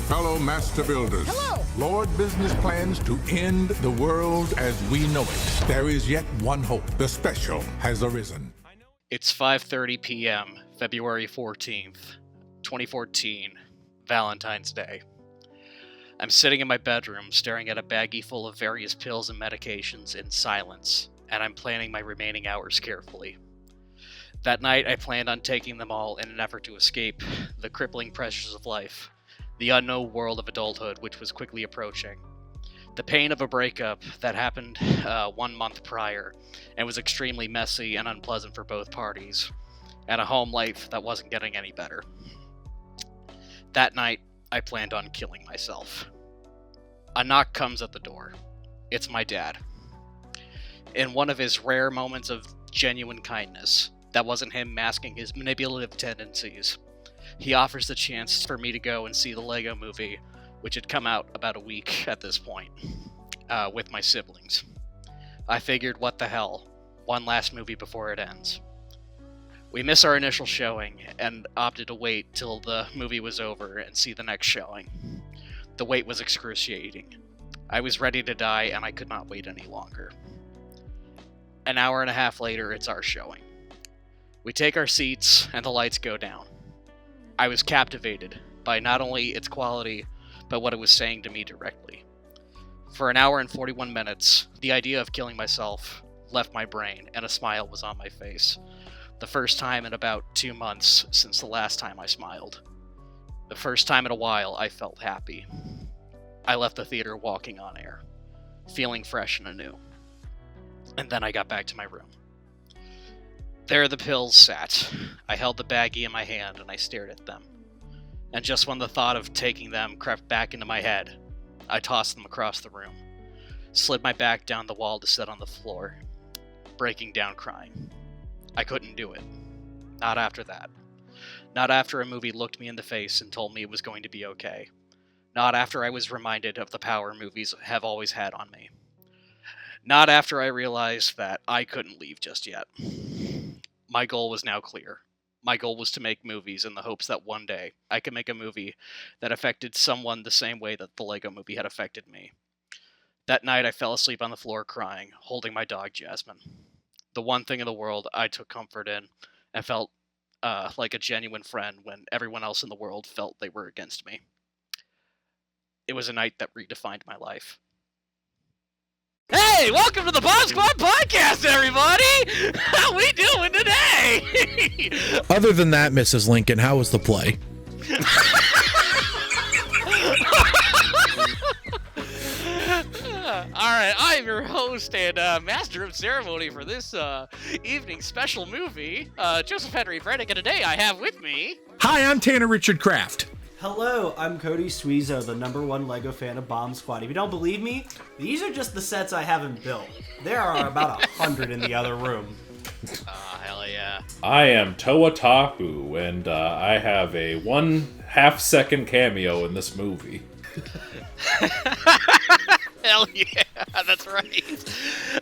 Fellow master builders. Hello. Lord Business plans to end the world as we know it. There is yet one hope. The special has arisen. It's 5:30 p.m., February 14th, 2014, Valentine's Day. I'm sitting in my bedroom staring at a baggie full of various pills and medications in silence, and I'm planning my remaining hours carefully. That night, I planned on taking them all in an effort to escape the crippling pressures of life, the unknown world of adulthood which was quickly approaching, the pain of a breakup that happened 1 month prior and was extremely messy and unpleasant for both parties, and a home life that wasn't getting any better. That night, I planned on killing myself. A knock comes at the door. It's my dad. In one of his rare moments of genuine kindness, that wasn't him masking his manipulative tendencies, he offers the chance for me to go and see the Lego Movie, which had come out about a week at this point, with my siblings. I figured, what the hell, one last movie before it ends. We missed our initial showing and opted to wait till the movie was over and see the next showing. The wait was excruciating. I was ready to die and I could not wait any longer. An hour and a half later, it's our showing. We take our seats and the lights go down. I was captivated by not only its quality, but what it was saying to me directly. For an hour and 41 minutes, the idea of killing myself left my brain and a smile was on my face. The first time in about 2 months since the last time I smiled. The first time in a while I felt happy. I left the theater walking on air, feeling fresh and anew. And then I got back to my room. There the pills sat. I held the baggie in my hand and I stared at them. And just when the thought of taking them crept back into my head, I tossed them across the room, slid my back down the wall to sit on the floor, breaking down crying. I couldn't do it. Not after that. Not after a movie looked me in the face and told me it was going to be okay. Not after I was reminded of the power movies have always had on me. Not after I realized that I couldn't leave just yet. My goal was now clear. My goal was to make movies in the hopes that one day I could make a movie that affected someone the same way that the Lego Movie had affected me. That night I fell asleep on the floor crying, holding my dog Jasmine. The one thing in the world I took comfort in and felt like a genuine friend when everyone else in the world felt they were against me. It was a night that redefined my life. Hey, welcome to the BOMB SQUAD podcast, everybody! How we doing today? Other than that, Mrs. Lincoln, how was the play? Alright, I'm your host and master of ceremony for this evening's special movie, Joseph Henry Brennick, and today I have with me... Hi, I'm Tanner Richard Kraft. Hello, I'm Cody Sweezo, the #1 LEGO fan of BOMB SQUAD. If you don't believe me, these are just the sets I haven't built. There are about 100 in the other room. Hell yeah. I am Toa Tahu, and I have a 1/2 second cameo in this movie. Hell yeah, that's right.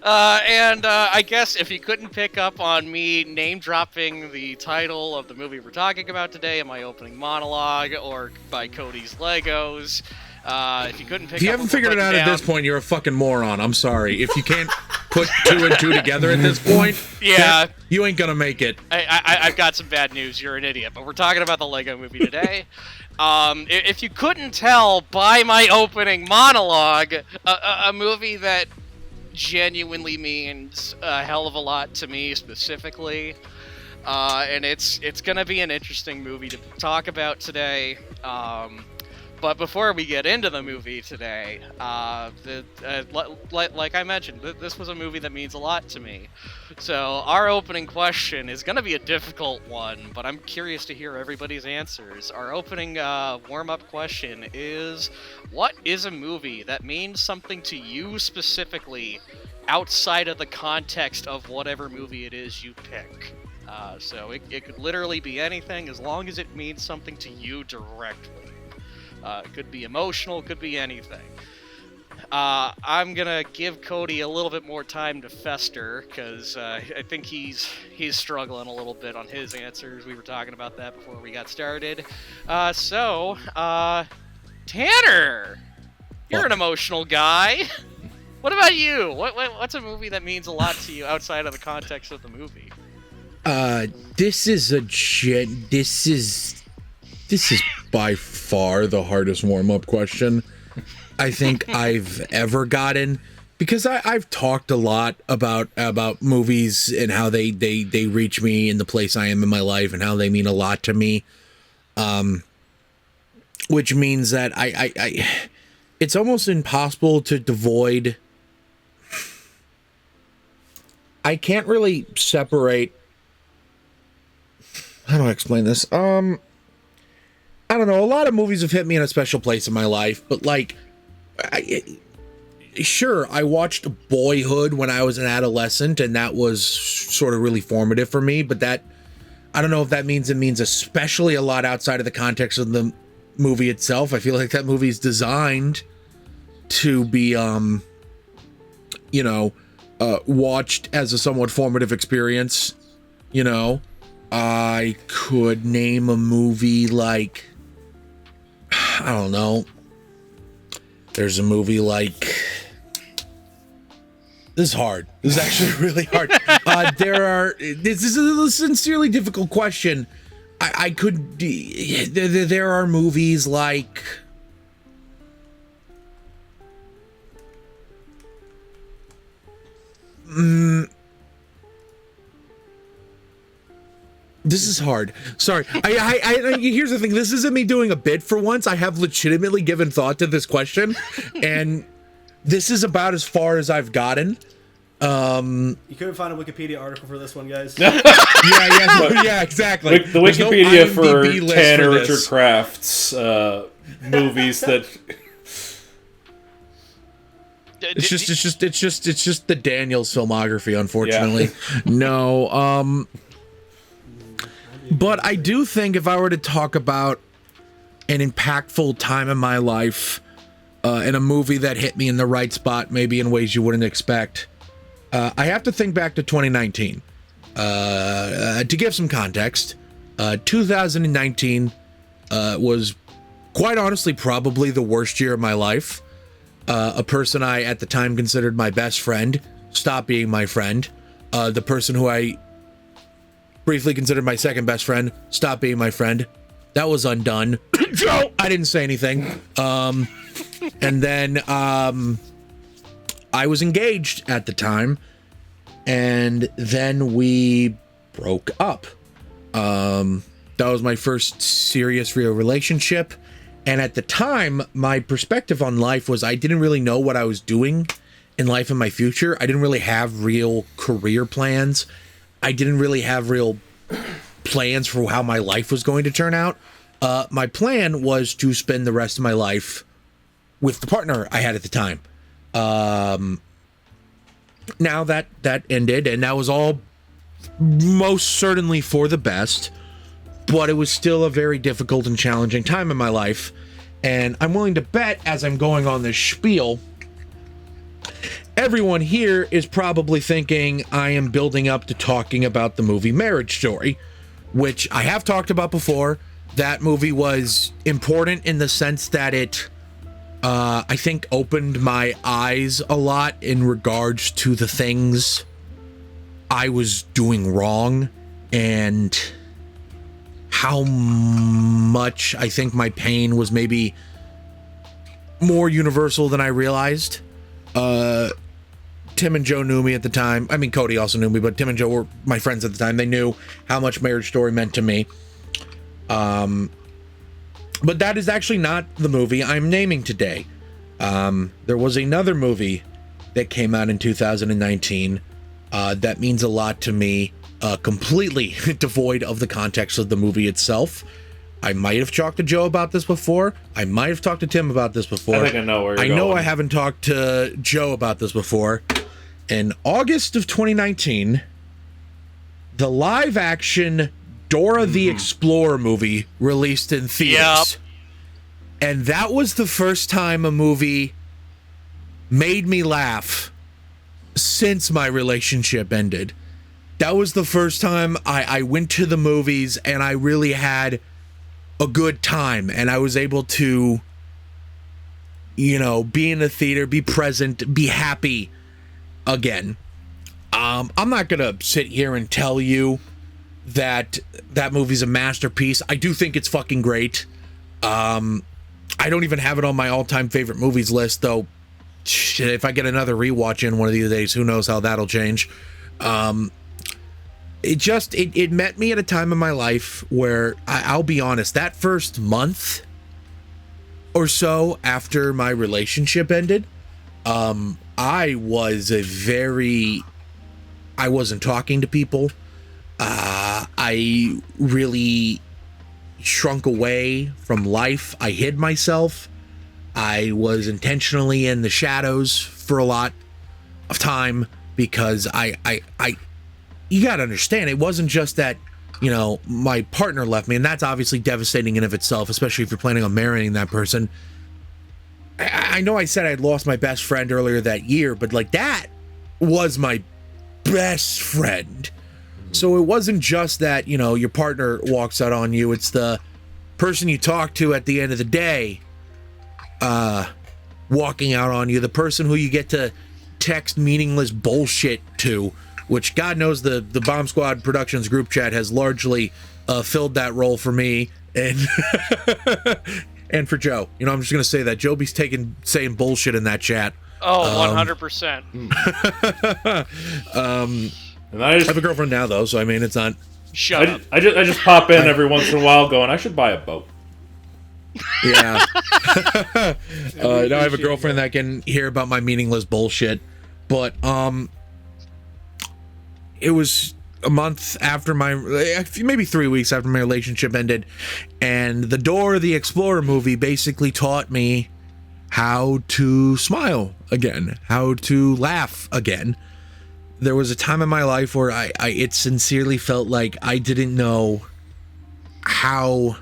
And I guess if you couldn't pick up on me name-dropping the title of the movie we're talking about today in my opening monologue, or by Cody's Legos, if you couldn't pick up... If you haven't figured it out at this point, you're a fucking moron. I'm sorry. If you can't put 2 and 2 together at this point, yeah, you ain't gonna make it. I've got some bad news. You're an idiot. But we're talking about the Lego Movie today. If you couldn't tell by my opening monologue, a movie that genuinely means a hell of a lot to me specifically, and it's gonna be an interesting movie to talk about today. But before we get into the movie today, like I mentioned, this was a movie that means a lot to me. So our opening question is going to be a difficult one, but I'm curious to hear everybody's answers. Our opening warm-up question is, what is a movie that means something to you specifically outside of the context of whatever movie it is you pick? So it could literally be anything as long as it means something to you directly. It could be emotional, could be anything. I'm gonna give Cody a little bit more time to fester, because I think he's struggling a little bit on his answers. We were talking about that before we got started. So Tanner, you're an emotional guy. What about you? What's a movie that means a lot to you outside of the context of the movie? This is by far the hardest warm-up question I think I've ever gotten, because I've talked a lot about movies and how they reach me in the place I am in my life and how they mean a lot to me. Which means that I it's almost impossible to devoid. I can't really separate. How do I explain this? I don't know. A lot of movies have hit me in a special place in my life, but like, sure, I watched Boyhood when I was an adolescent, and that was sort of really formative for me. But that, I don't know if that means it means especially a lot outside of the context of the movie itself. I feel like that movie is designed to be, watched as a somewhat formative experience. You know, I could name a movie like, I don't know. There's a movie like, this is hard. This is actually really hard. This is a sincerely difficult question. There are movies like, this is hard. Sorry. Here's the thing. This isn't me doing a bit for once. I have legitimately given thought to this question, and this is about as far as I've gotten. You couldn't find a Wikipedia article for this one, guys. Yeah, exactly. The Wikipedia for Tanner Richard Kraft's movies that. It's just the Daniels filmography, unfortunately. Yeah. No, but I do think if I were to talk about an impactful time in my life, and a movie that hit me in the right spot, maybe in ways you wouldn't expect, I have to think back to 2019. To give some context, 2019 was quite honestly probably the worst year of my life. A person I at the time considered my best friend stopped being my friend. The person who I briefly considered my second best friend stopped being my friend. That was undone. Joe! I didn't say anything. And then I was engaged at the time, and then we broke up. That was my first serious real relationship. And at the time, my perspective on life was I didn't really know what I was doing in life in my future. I didn't really have real career plans. I didn't really have real plans for how my life was going to turn out. My plan was to spend the rest of my life with the partner I had at the time. Now that ended, and that was all most certainly for the best. But it was still a very difficult and challenging time in my life. And I'm willing to bet, as I'm going on this spiel, everyone here is probably thinking I am building up to talking about the movie Marriage Story, which I have talked about before. That movie was important in the sense that it, I think, opened my eyes a lot in regards to the things I was doing wrong, and how much I think my pain was maybe more universal than I realized. Tim and Joe knew me at the time. I mean, Cody also knew me, but Tim and Joe were my friends at the time. They knew how much Marriage Story meant to me. But that is actually not the movie I'm naming today. There was another movie that came out in 2019 that means a lot to me. Completely devoid of the context of the movie itself. I might have talked to Joe about this before. I might have talked to Tim about this before. I think I know where you're going. I know I haven't talked to Joe about this before. In August of 2019, the live-action Dora the Explorer movie released in theaters. Yep. And that was the first time a movie made me laugh since my relationship ended. That was the first time I went to the movies and I really had a good time, and I was able to be in the theater, be present, be happy again. I'm not gonna sit here and tell you that movie's a masterpiece. I do think it's fucking great. I don't even have it on my all-time favorite movies list, though. Shit, if I get another rewatch in one of these days, who knows how that'll change. It met me at a time in my life where I'll be honest, that first month or so after my relationship ended, I wasn't talking to people. I really shrunk away from life. I hid myself. I was intentionally in the shadows for a lot of time because you gotta understand, it wasn't just that, my partner left me, and that's obviously devastating in of itself, especially if you're planning on marrying that person. I know I said I'd lost my best friend earlier that year, but like that was my best friend. So it wasn't just that, your partner walks out on you. It's the person you talk to at the end of the day walking out on you. The person who you get to text meaningless bullshit to, which God knows the Bomb Squad Productions group chat has largely filled that role for me and and for Joe. I'm just going to say that. Joby's saying bullshit in that chat. Oh, 100%. And I have a girlfriend now, though, so I mean, it's not... Shut up. I just pop in every once in a while going, I should buy a boat. Yeah. Now I have a girlfriend that can hear about my meaningless bullshit. But, it was a month after maybe 3 weeks after my relationship ended, and the Dora the Explorer movie basically taught me how to smile again, how to laugh again. There was a time in my life where it sincerely felt like I didn't know how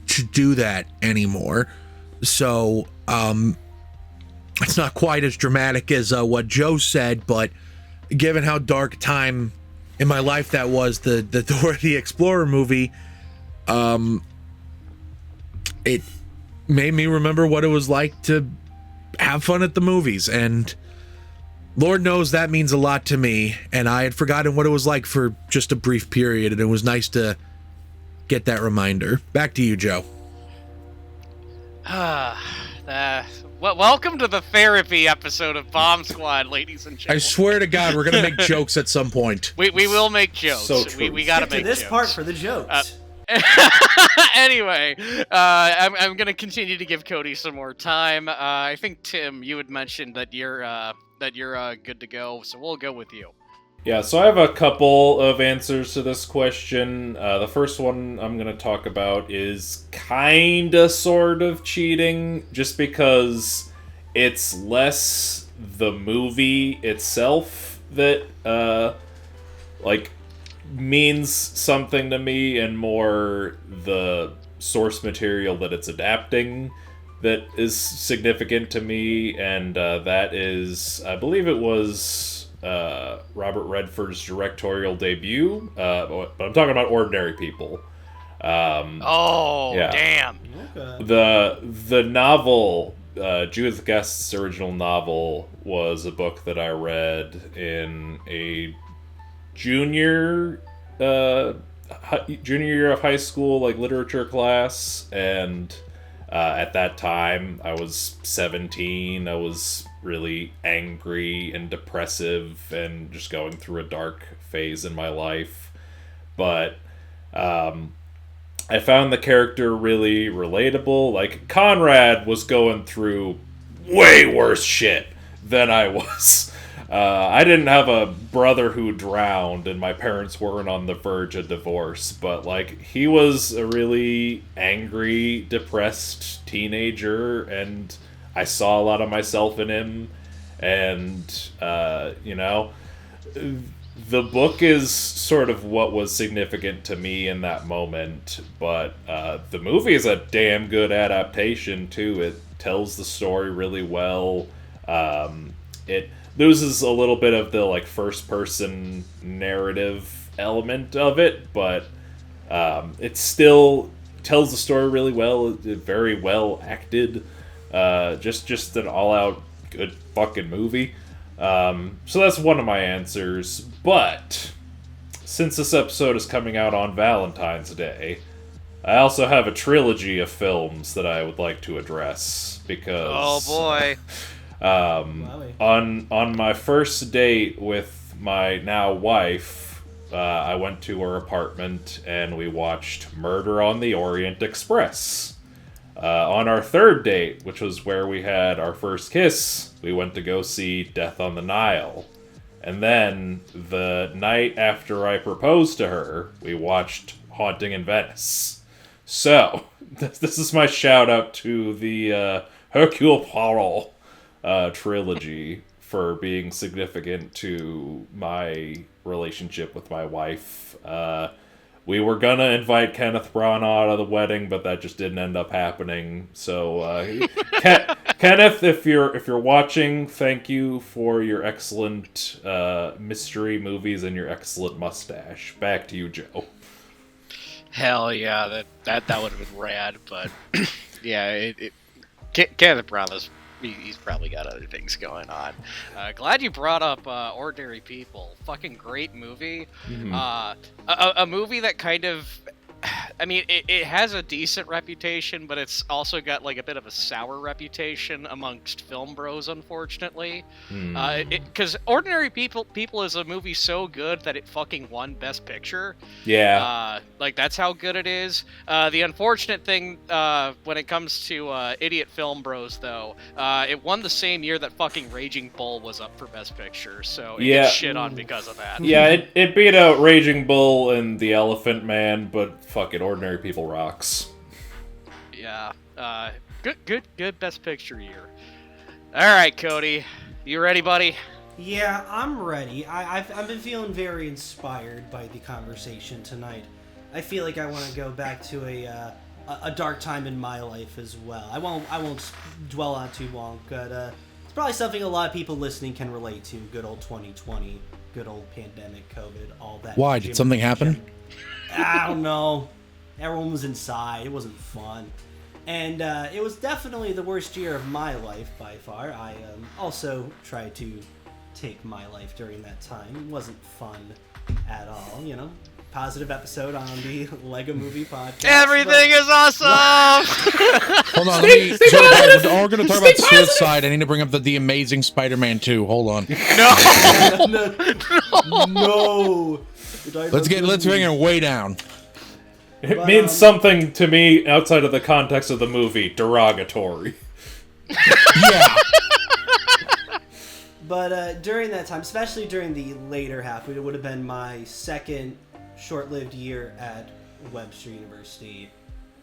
to do that anymore. So, it's not quite as dramatic as what Joe said, but given how dark a time in my life that was, the Dora the Explorer movie, it made me remember what it was like to have fun at the movies, and Lord knows that means a lot to me, and I had forgotten what it was like for just a brief period, and it was nice to get that reminder. Back to you, Joe. Welcome to the therapy episode of Bomb Squad, ladies and gentlemen. I swear to God, we're gonna make jokes at some point. We will make jokes. So true. We gotta Get to make this jokes. part for the jokes. Anyway, I'm gonna continue to give Cody some more time. I think Tim, you had mentioned that you're good to go, so we'll go with you. Yeah, so I have a couple of answers to this question. The first one I'm going to talk about is kinda sort of cheating, just because it's less the movie itself that means something to me, and more the source material that it's adapting that is significant to me, and that is, I believe it was Robert Redford's directorial debut, but I'm talking about Ordinary People. Yeah. Damn. Okay. The novel, Judith Guest's original novel, was a book that I read in a junior year of high school, literature class, and at that time I was 17. I was really angry and depressive and just going through a dark phase in my life, but I found the character really relatable. Conrad was going through way worse shit than I was. I didn't have a brother who drowned, and my parents weren't on the verge of divorce, but he was a really angry, depressed teenager, and I saw a lot of myself in him, and the book is sort of what was significant to me in that moment, but the movie is a damn good adaptation too. It tells the story really well. It loses a little bit of the first person narrative element of it, but it still tells the story really well. It's very well acted. Just an all-out good fucking movie. So that's one of my answers. But since this episode is coming out on Valentine's Day, I also have a trilogy of films that I would like to address because on my first date with my now wife, I went to her apartment and we watched Murder on the Orient Express. On our third date, which was where we had our first kiss, we went to go see Death on the Nile. And then, the night after I proposed to her, we watched Haunting in Venice. So, this is my shout out to the Hercule Poirot trilogy for being significant to my relationship with my wife. We were gonna invite Kenneth Branagh to the wedding, but that just didn't end up happening. So, Kenneth, if you're watching, thank you for your excellent mystery movies and your excellent mustache. Back to you, Joe. Hell yeah, that would have been rad. But yeah, Kenneth Branagh's. He's probably got other things going on. Glad you brought up Ordinary People. Fucking great movie. Mm-hmm. A movie that kind of... I mean, it has a decent reputation, but it's also got like a bit of a sour reputation amongst film bros, unfortunately. Because Ordinary People is a movie so good that it fucking won Best Picture. Yeah. Like, that's how good it is. The unfortunate thing when it comes to idiot film bros, though, it won the same year that fucking Raging Bull was up for Best Picture, so it gets shit on because of that. Yeah, it beat out Raging Bull and The Elephant Man, but fuck it, Ordinary People rocks. Yeah. Good Best Picture year. Alright, Cody. You ready, buddy? Yeah, I'm ready. I've been feeling very inspired by the conversation tonight. I feel like I want to go back to a dark time in my life as well. I won't dwell on it too long, but it's probably something a lot of people listening can relate to. Good old 2020, good old pandemic, COVID, all that. Why? Did something happen? I don't know. Everyone was inside. It wasn't fun. And it was definitely the worst year of my life by far. I also tried to take my life during that time. It wasn't fun at all, you know. Positive episode on the Lego Movie Podcast. Everything is awesome! Hold on, we're going to talk about suicide. I need to bring up the Amazing Spider-Man 2. Hold on. No. Let's bring it way down. It means something to me outside of the context of the movie. Derogatory. Yeah. But during that time, especially during the later half, it would have been my second short-lived year at Webster University,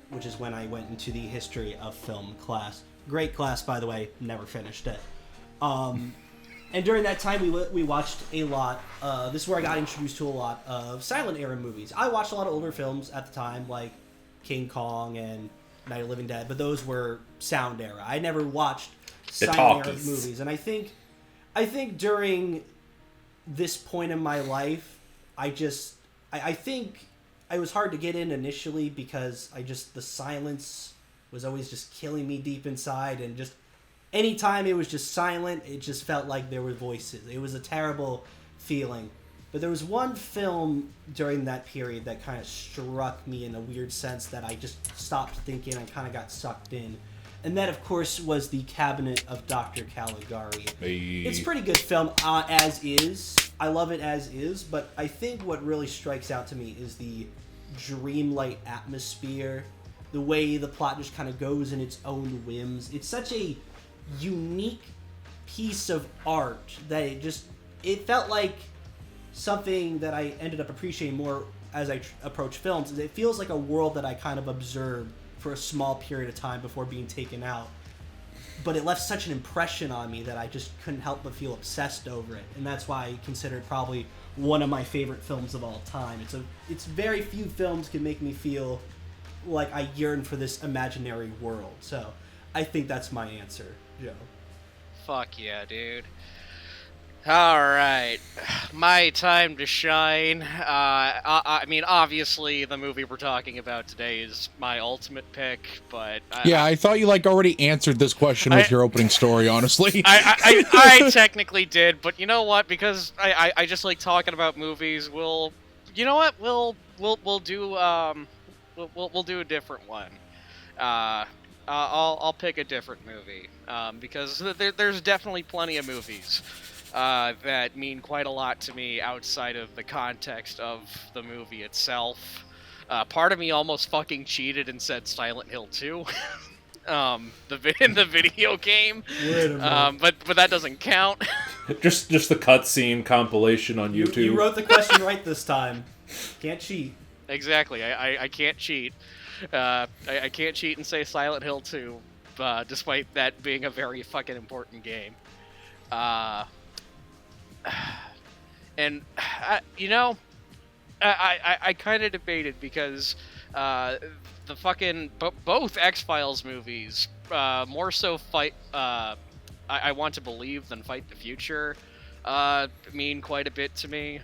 which is when I went into the history of film class. Great class, by the way. Never finished it. And during that time, we watched a lot. This is where I got introduced to a lot of silent era movies. I watched a lot of older films at the time, like King Kong and Night of the Living Dead, but those were sound era. I never watched silent era movies, and I think during this point in my life, I think it was hard to get in initially because the silence was always just killing me deep inside, and just anytime it was just silent, it just felt like there were voices. It was a terrible feeling. But there was one film during that period that kind of struck me in a weird sense that I just stopped thinking and kind of got sucked in. And that, of course, was The Cabinet of Dr. Caligari. Hey. It's a pretty good film as is. I love it as is, but I think what really strikes out to me is the dreamlike atmosphere, the way the plot just kind of goes in its own whims. It's such a unique piece of art that it felt like something that I ended up appreciating more as I approach films. It feels like a world that I kind of observed for a small period of time before being taken out, but it left such an impression on me that I just couldn't help but feel obsessed over it, and that's why I consider it probably one of my favorite films of all time. It's very few films can make me feel like I yearn for this imaginary world, so I think that's my answer, Joe. Fuck yeah, dude. Alright. My time to shine. I mean, obviously, the movie we're talking about today is my ultimate pick, but Yeah, I thought you already answered this question with your opening story. Honestly, I technically did, but you know what? Because I just like talking about movies. You know what? We'll do we'll do a different one. I'll pick a different movie because there's definitely plenty of movies that mean quite a lot to me outside of the context of the movie itself. Part of me almost fucking cheated and said Silent Hill 2. In the video game, but that doesn't count. just the cutscene compilation on YouTube. You wrote the question right this time. Can't cheat. Exactly. I can't cheat. I can't cheat and say Silent Hill 2, despite that being a very fucking important game. And you know, I kind of debated because the fucking both X-Files movies, more so Fight. I Want to Believe than Fight the Future, mean quite a bit to me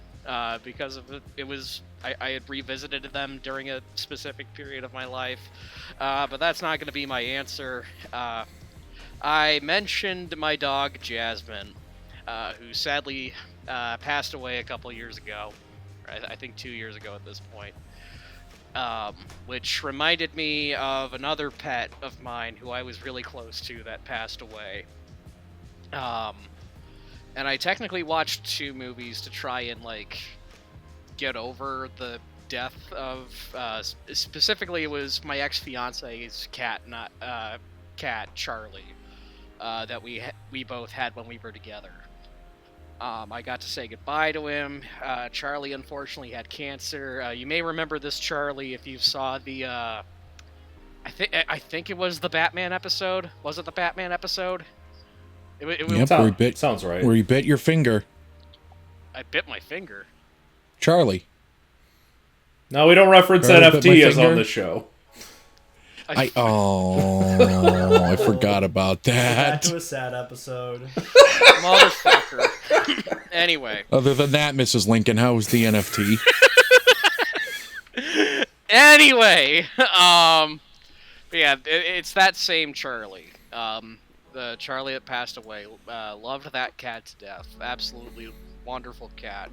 because of it was. I had revisited them during a specific period of my life, but that's not going to be my answer. I mentioned my dog Jasmine, who sadly passed away a couple years ago. I think 2 years ago at this point. Which reminded me of another pet of mine who I was really close to that passed away. And I technically watched 2 movies to try and get over the death of specifically it was my ex-fiance's cat, not cat Charlie, that we both had when we were together. I got to say goodbye to him. Charlie unfortunately had cancer. You may remember this Charlie if you saw the I think it was the Batman episode. Was it the Batman episode? Yep, sounds right. Where you bit your finger. I bit my finger. Charlie. No, we don't reference NFT as on the show. I forgot about that. Back to a sad episode. Motherfucker. Anyway. Other than that, Mrs. Lincoln, how was the NFT? Anyway, yeah, it's that same Charlie. The Charlie that passed away. Loved that cat to death. Absolutely wonderful cat.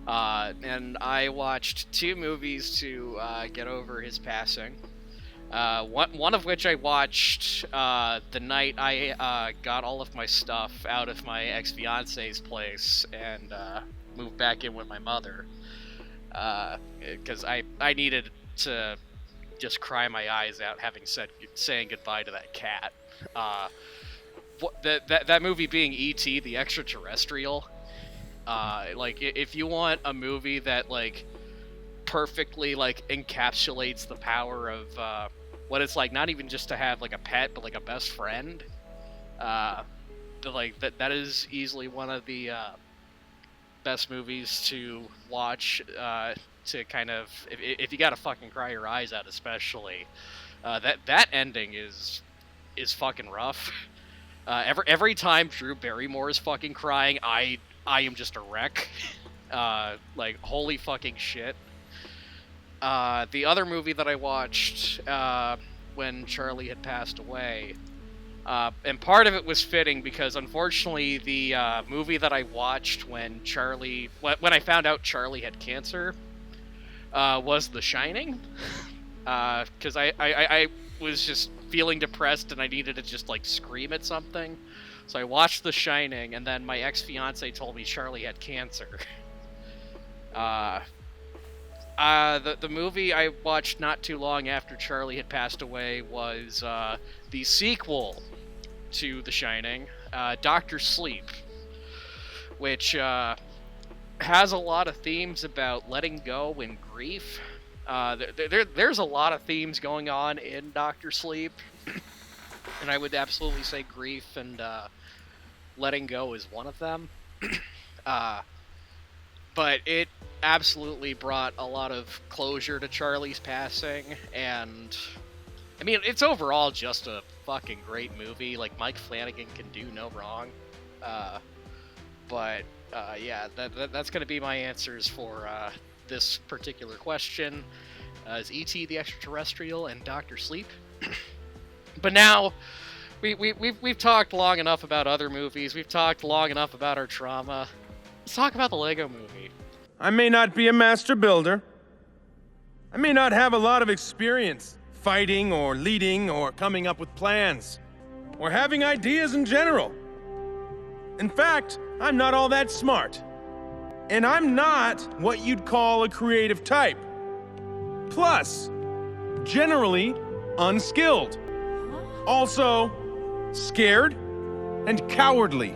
And I watched 2 movies to get over his passing. One of which I watched the night I got all of my stuff out of my ex-fiance's place and moved back in with my mother. Because I needed to just cry my eyes out saying goodbye to that cat. That movie being E.T. the Extraterrestrial. If you want a movie that perfectly encapsulates the power of what it's like not even just to have a pet but a best friend, that is easily one of the best movies to watch to kind of if you gotta fucking cry your eyes out, especially that ending is fucking rough. Every time Drew Barrymore is fucking crying, I am just a wreck. Holy fucking shit. The other movie that I watched when Charlie had passed away, and part of it was fitting because unfortunately the movie that I watched when I found out Charlie had cancer was The Shining. Because I was just feeling depressed and I needed to just scream at something. So I watched The Shining, and then my ex-fiance told me Charlie had cancer. The movie I watched not too long after Charlie had passed away was the sequel to The Shining, Dr. Sleep, which has a lot of themes about letting go and grief. There's a lot of themes going on in Dr. Sleep, and I would absolutely say grief and letting go is one of them. But it absolutely brought a lot of closure to Charlie's passing, and I mean, it's overall just a fucking great movie. Mike Flanagan can do no wrong. But Yeah, that's going to be my answers for this particular question. Is E.T. the Extraterrestrial and Dr. Sleep? But now, we've talked long enough about other movies. We've talked long enough about our trauma. Let's talk about the Lego Movie. I may not be a master builder. I may not have a lot of experience fighting or leading or coming up with plans or having ideas in general. In fact, I'm not all that smart. And I'm not what you'd call a creative type. Plus, generally unskilled. Also, scared and cowardly.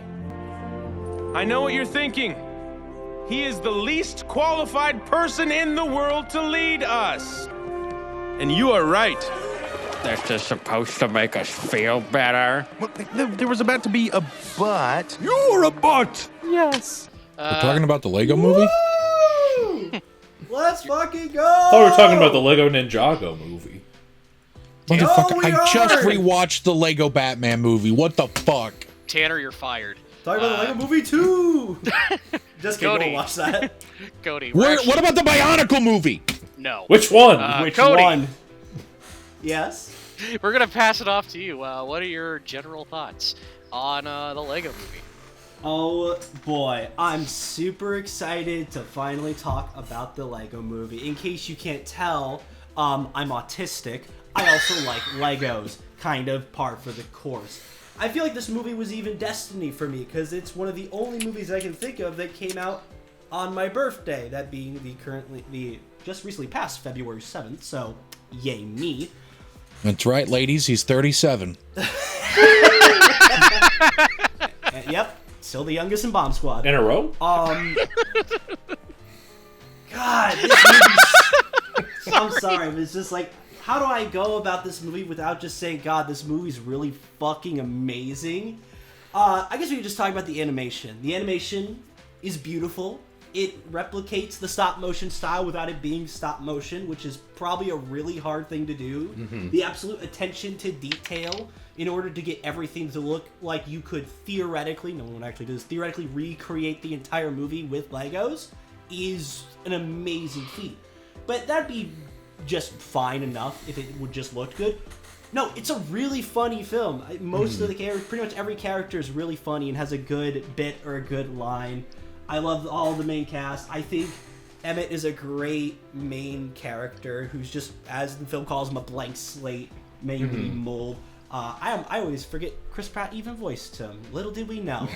I know what you're thinking. He is the least qualified person in the world to lead us. And you are right. This is supposed to make us feel better. Well, there was about to be a but. You're a butt! Yes. We're talking about the Lego Movie? Woo! Let's fucking go! I thought we were talking about the Lego Ninjago movie. Motherfucker, we I just are! rewatched the Lego Batman movie. What the fuck? Tanner, you're fired. Talk about the Lego Movie 2! Just kidding, Cody. don't watch that. Cody, What about the Bionicle movie? No. Which one? Which Cody, one? Yes? we're going to pass it off to you. What are your general thoughts on the Lego Movie? Oh boy, I'm super excited to finally talk about the Lego Movie. In case you can't tell, I'm autistic. I also like Legos, kind of par for the course. I feel like this movie was even destiny for me, because it's one of the only movies I can think of that came out on my birthday, that being the just recently passed February 7th, so yay me. That's right, ladies. He's 37. Yep, still the youngest in Bomb Squad. In a row? God, this movie's... I'm sorry, but it's just like, how do I go about this movie without just saying, God, this movie's really fucking amazing? I guess we could just talk about the animation. The animation is beautiful. It replicates the stop motion style without it being stop motion, which is probably a really hard thing to do. Mm-hmm. The absolute attention to detail in order to get everything to look like you could theoretically, no one actually does, theoretically recreate the entire movie with Legos is an amazing feat. But that'd be just fine enough if it would just look good. No, it's a really funny film. Most of the characters, pretty much every character is really funny and has a good bit or a good line. I love all the main cast. I think Emmett is a great main character who's just, as the film calls him, a blank slate, mainly mold. I always forget Chris Pratt even voiced him. Little did we know.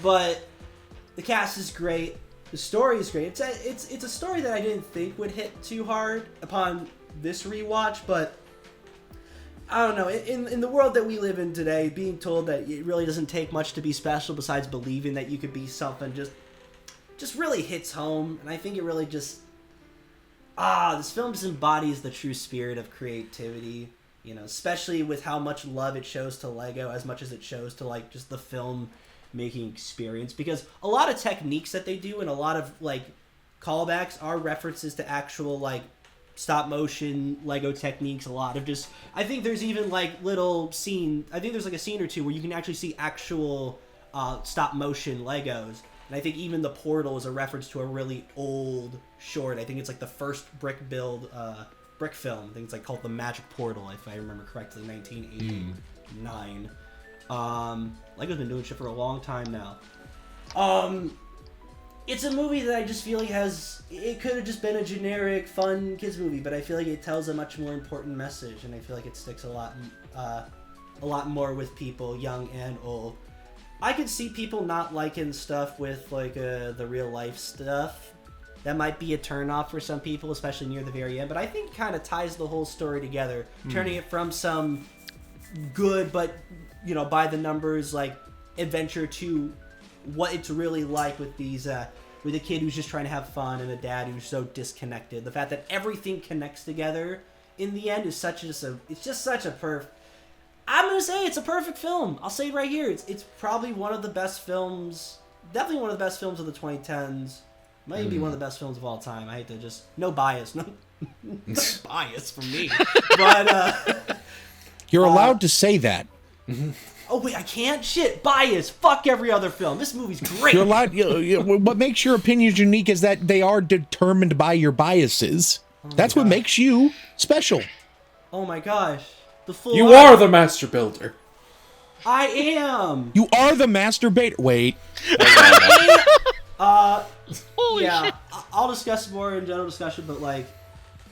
But the cast is great. The story is great. It's a story that I didn't think would hit too hard upon this rewatch, but I don't know. In the world that we live in today, being told that it really doesn't take much to be special besides believing that you could be something just really hits home. And I think it really just this film just embodies the true spirit of creativity. You know, especially with how much love it shows to Lego as much as it shows to like just the film making experience, because a lot of techniques that they do and a lot of like callbacks are references to actual like stop motion Lego techniques. A lot of just, I think there's even like little scene, I think there's like a scene or two where you can actually see actual stop motion Legos, and I think even the portal is a reference to a really old short. I think it's like the first brick film. I think it's like called The Magic Portal, if I remember correctly, 1989. Lego's been doing shit for a long time now. It's a movie that I just feel like it could have just been a generic, fun kids movie, but I feel like it tells a much more important message, and I feel like it sticks a lot more with people, young and old. I could see people not liking stuff with like the real life stuff. That might be a turnoff for some people, especially near the very end, but I think it kind of ties the whole story together, turning it from some good but, you know, by the numbers like adventure to what it's really like with these with a kid who's just trying to have fun and a dad who's so disconnected. The fact that everything connects together in the end is I'm gonna say it's a perfect film. I'll say it right here. It's probably one of the best films, definitely one of the best films of the 2010s. Might even be one of the best films of all time. I hate to just no bias, no bias from me, but You're allowed to say that. Oh wait, I can't. Shit, bias. Fuck every other film. This movie's great. You're allowed, what makes your opinions unique is that they are determined by your biases. That's what makes you special. Oh my gosh, the full. You are the master builder. I am. You are the masturbator. Wait. Holy Yeah, shit. I'll discuss more in general discussion, but like,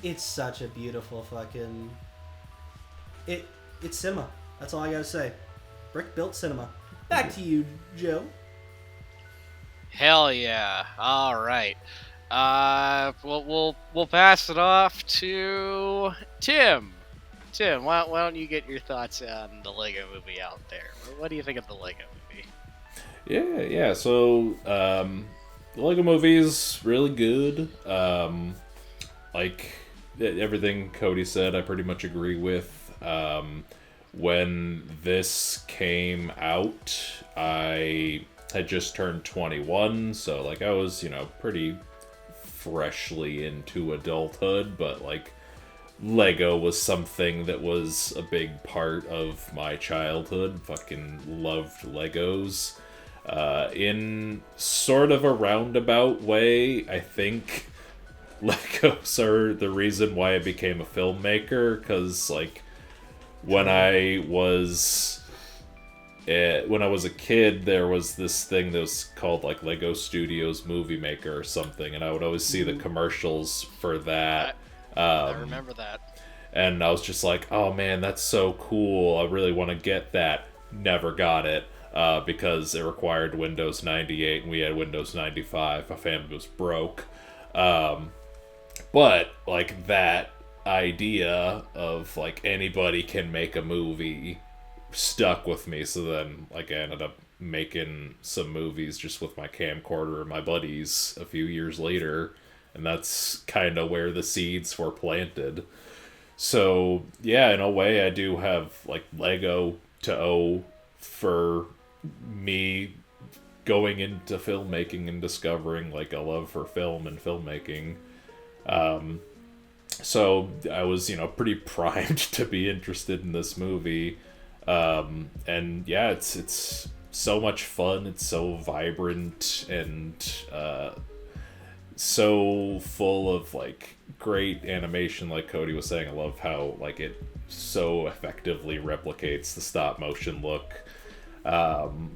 it's such a beautiful fucking. It's cinema. That's all I gotta say. Brick built cinema. Back to you, Joe. Hell yeah. All right. We'll pass it off to Tim. Tim, why don't you get your thoughts on the Lego Movie out there? What do you think of the Lego Movie? Yeah. So, the Lego Movie is really good. Like everything Cody said, I pretty much agree with. When this came out, I had just turned 21, so like I was, pretty freshly into adulthood, but like Lego was something that was a big part of my childhood. Fucking loved Legos. In sort of a roundabout way, I think Legos are the reason why I became a filmmaker, because like when I was a kid, there was this thing that was called like Lego Studios Movie Maker or something, and I would always see the commercials for that. I remember that. And I was just like, oh man, that's so cool. I really want to get that. Never got it because it required Windows 98 and we had Windows 95. My family was broke. But like that idea of like anybody can make a movie stuck with me. So then like I ended up making some movies just with my camcorder and my buddies a few years later. And that's kind of where the seeds were planted. So, yeah, in a way, I do have, like, Lego to owe for me going into filmmaking and discovering, like, a love for film and filmmaking. So, I was, pretty primed to be interested in this movie. And, yeah, it's so much fun. It's so vibrant and, so full of like great animation, like Cody was saying. I love how like it so effectively replicates the stop motion look, and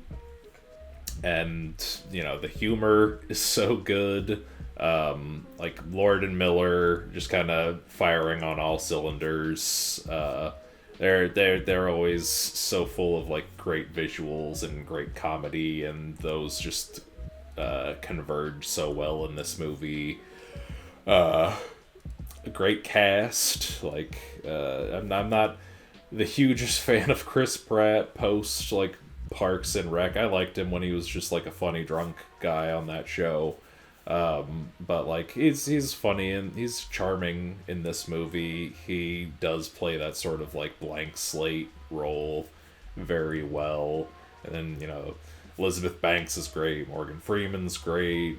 the humor is so good. Like Lord and Miller just kind of firing on all cylinders. They're always so full of like great visuals and great comedy, and those just converge so well in this movie. A great cast. Like I'm not the hugest fan of Chris Pratt post like Parks and Rec. I liked him when he was just like a funny drunk guy on that show. But like he's funny and he's charming in this movie. He does play that sort of like blank slate role very well. And then Elizabeth Banks is great. Morgan Freeman's great.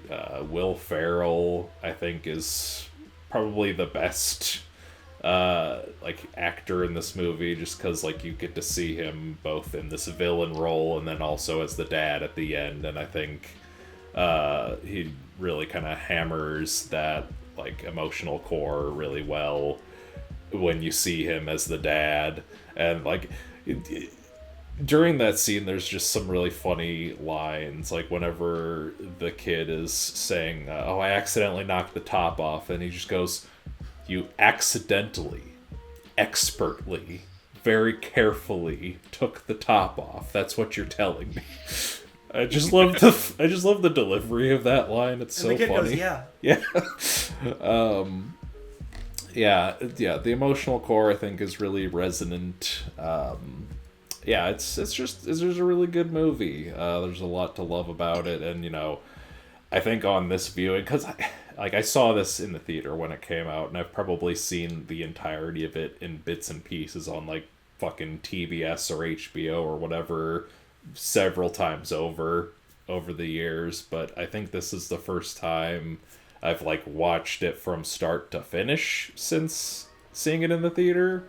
Will Ferrell, I think, is probably the best like actor in this movie, just because like you get to see him both in this villain role and then also as the dad at the end. And I think he really kind of hammers that like emotional core really well when you see him as the dad. And like during that scene, there's just some really funny lines, like whenever the kid is saying, oh, I accidentally knocked the top off, and he just goes, you accidentally, expertly, very carefully took the top off. That's what you're telling me. I just love the delivery of that line. It's so the kid funny. goes, yeah. Yeah. Yeah, the emotional core I think is really resonant. Yeah, it's just a really good movie. There's a lot to love about it, and I think on this viewing, because I saw this in the theater when it came out, and I've probably seen the entirety of it in bits and pieces on like fucking TBS or HBO or whatever several times over the years. But I think this is the first time I've like watched it from start to finish since seeing it in the theater.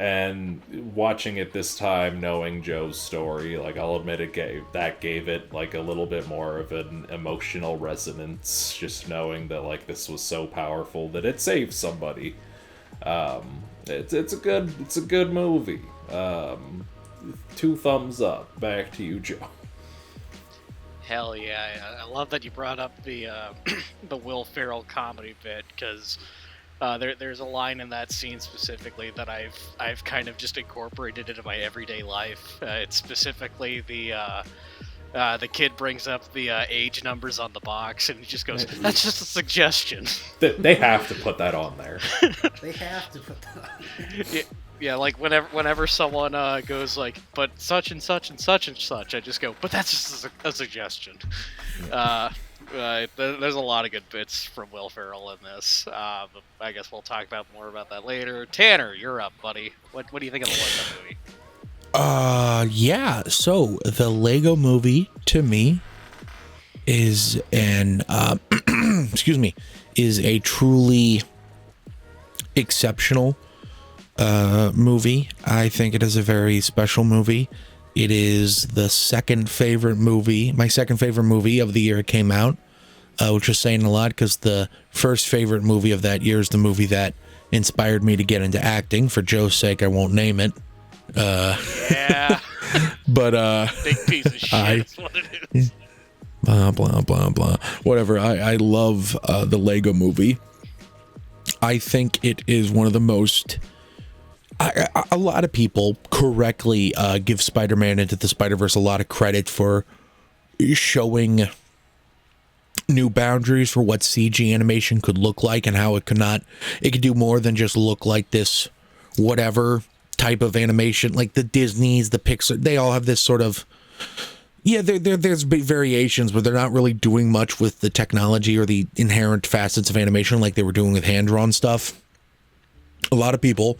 And watching it this time, knowing Joe's story, like, I'll admit it gave it like a little bit more of an emotional resonance, just knowing that like this was so powerful that it saved somebody. It's a good movie. 2 thumbs up. Back to you, Joe. Hell yeah! I love that you brought up the the Will Ferrell comedy bit, because there's a line in that scene specifically that I've kind of just incorporated into my everyday life. It's specifically the kid brings up the age numbers on the box, and he just goes, "That's just a suggestion." They have to put that on there. They have to put that on. Yeah, like whenever someone goes like, "But such and such and such and such," I just go, "But that's just a suggestion." There's a lot of good bits from Will Ferrell in this. But I guess we'll talk more about that later. Tanner, you're up, buddy. What do you think of the Lego movie? Yeah. So the Lego movie to me is an excuse me, is a truly exceptional movie. I think it is a very special movie. It is my second favorite movie of the year it came out, which is saying a lot because the first favorite movie of that year is the movie that inspired me to get into acting. For Joe's sake, I won't name it. Yeah. But big piece of shit is what it is. Blah blah blah blah. Whatever. I love the Lego movie. I think it is one of the most. A lot of people correctly give Spider-Man Into the Spider-Verse a lot of credit for showing new boundaries for what CG animation could look like and how it could do more than just look like this whatever type of animation. Like the Disneys, the Pixar, they all have this sort of, yeah, there's big variations, but they're not really doing much with the technology or the inherent facets of animation like they were doing with hand-drawn stuff. A lot of people,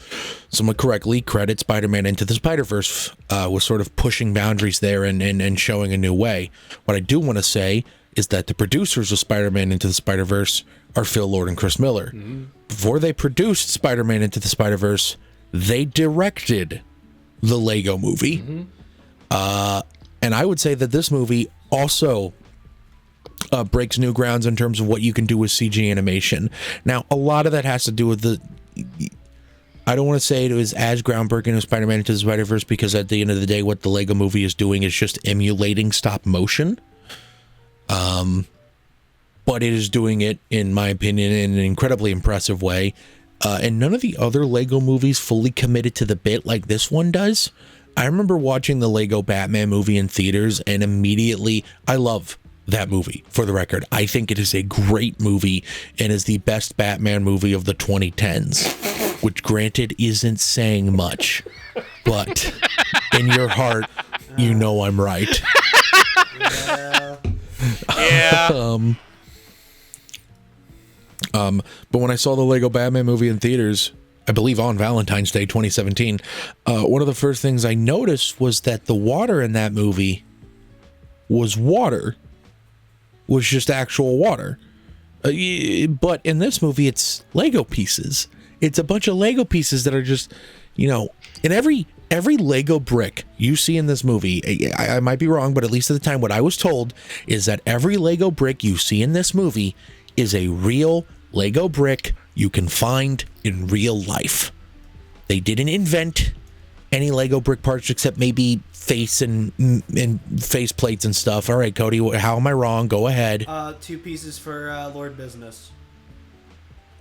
somewhat correctly, credit Spider-Man Into the Spider-Verse with sort of pushing boundaries there and showing a new way. What I do want to say is that the producers of Spider-Man Into the Spider-Verse are Phil Lord and Chris Miller. Mm-hmm. Before they produced Spider-Man Into the Spider-Verse, they directed the Lego movie. Mm-hmm. And I would say that this movie also breaks new grounds in terms of what you can do with CG animation. Now, a lot of that has to do with I don't want to say it was as groundbreaking as Spider-Man Into the Spider-Verse, because at the end of the day, what the Lego movie is doing is just emulating stop motion. But it is doing it, in my opinion, in an incredibly impressive way. And none of the other Lego movies fully committed to the bit like this one does. I remember watching the Lego Batman movie in theaters, and immediately, I love that movie, for the record. I think it is a great movie and is the best Batman movie of the 2010s, which granted isn't saying much, but in your heart, you know I'm right. Yeah. But when I saw the Lego Batman movie in theaters, I believe on Valentine's Day 2017, one of the first things I noticed was that the water in that movie was just actual water. But in this movie, it's Lego pieces. It's a bunch of Lego pieces that are just, in every Lego brick you see in this movie, I might be wrong, but at least at the time, what I was told is that every Lego brick you see in this movie is a real Lego brick you can find in real life. They didn't invent any Lego brick parts except maybe face and face plates and stuff. All right, Cody, how am I wrong? Go ahead. 2 pieces for Lord Business.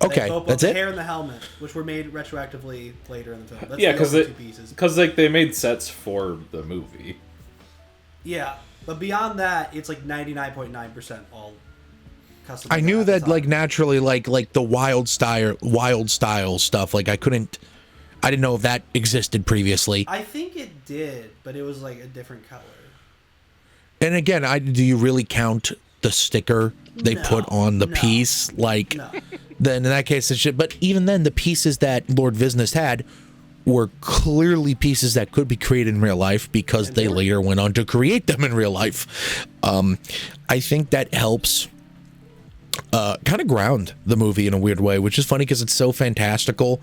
Okay, both that's the it. hair and the helmet, which were made retroactively later in the film. That's Yeah, the only 2 pieces. because they made sets for the movie. Yeah, but beyond that, it's like 99.9% all custom. I knew that naturally, like the wild style stuff. Like I didn't know if that existed previously. I think it did, but it was like a different color. And again, do you really count the sticker they put on the piece? Like, then in that case, it's shit. But even then, the pieces that Lord Business had were clearly pieces that could be created in real life because they later went on to create them in real life. I think that helps kind of ground the movie in a weird way, which is funny because it's so fantastical,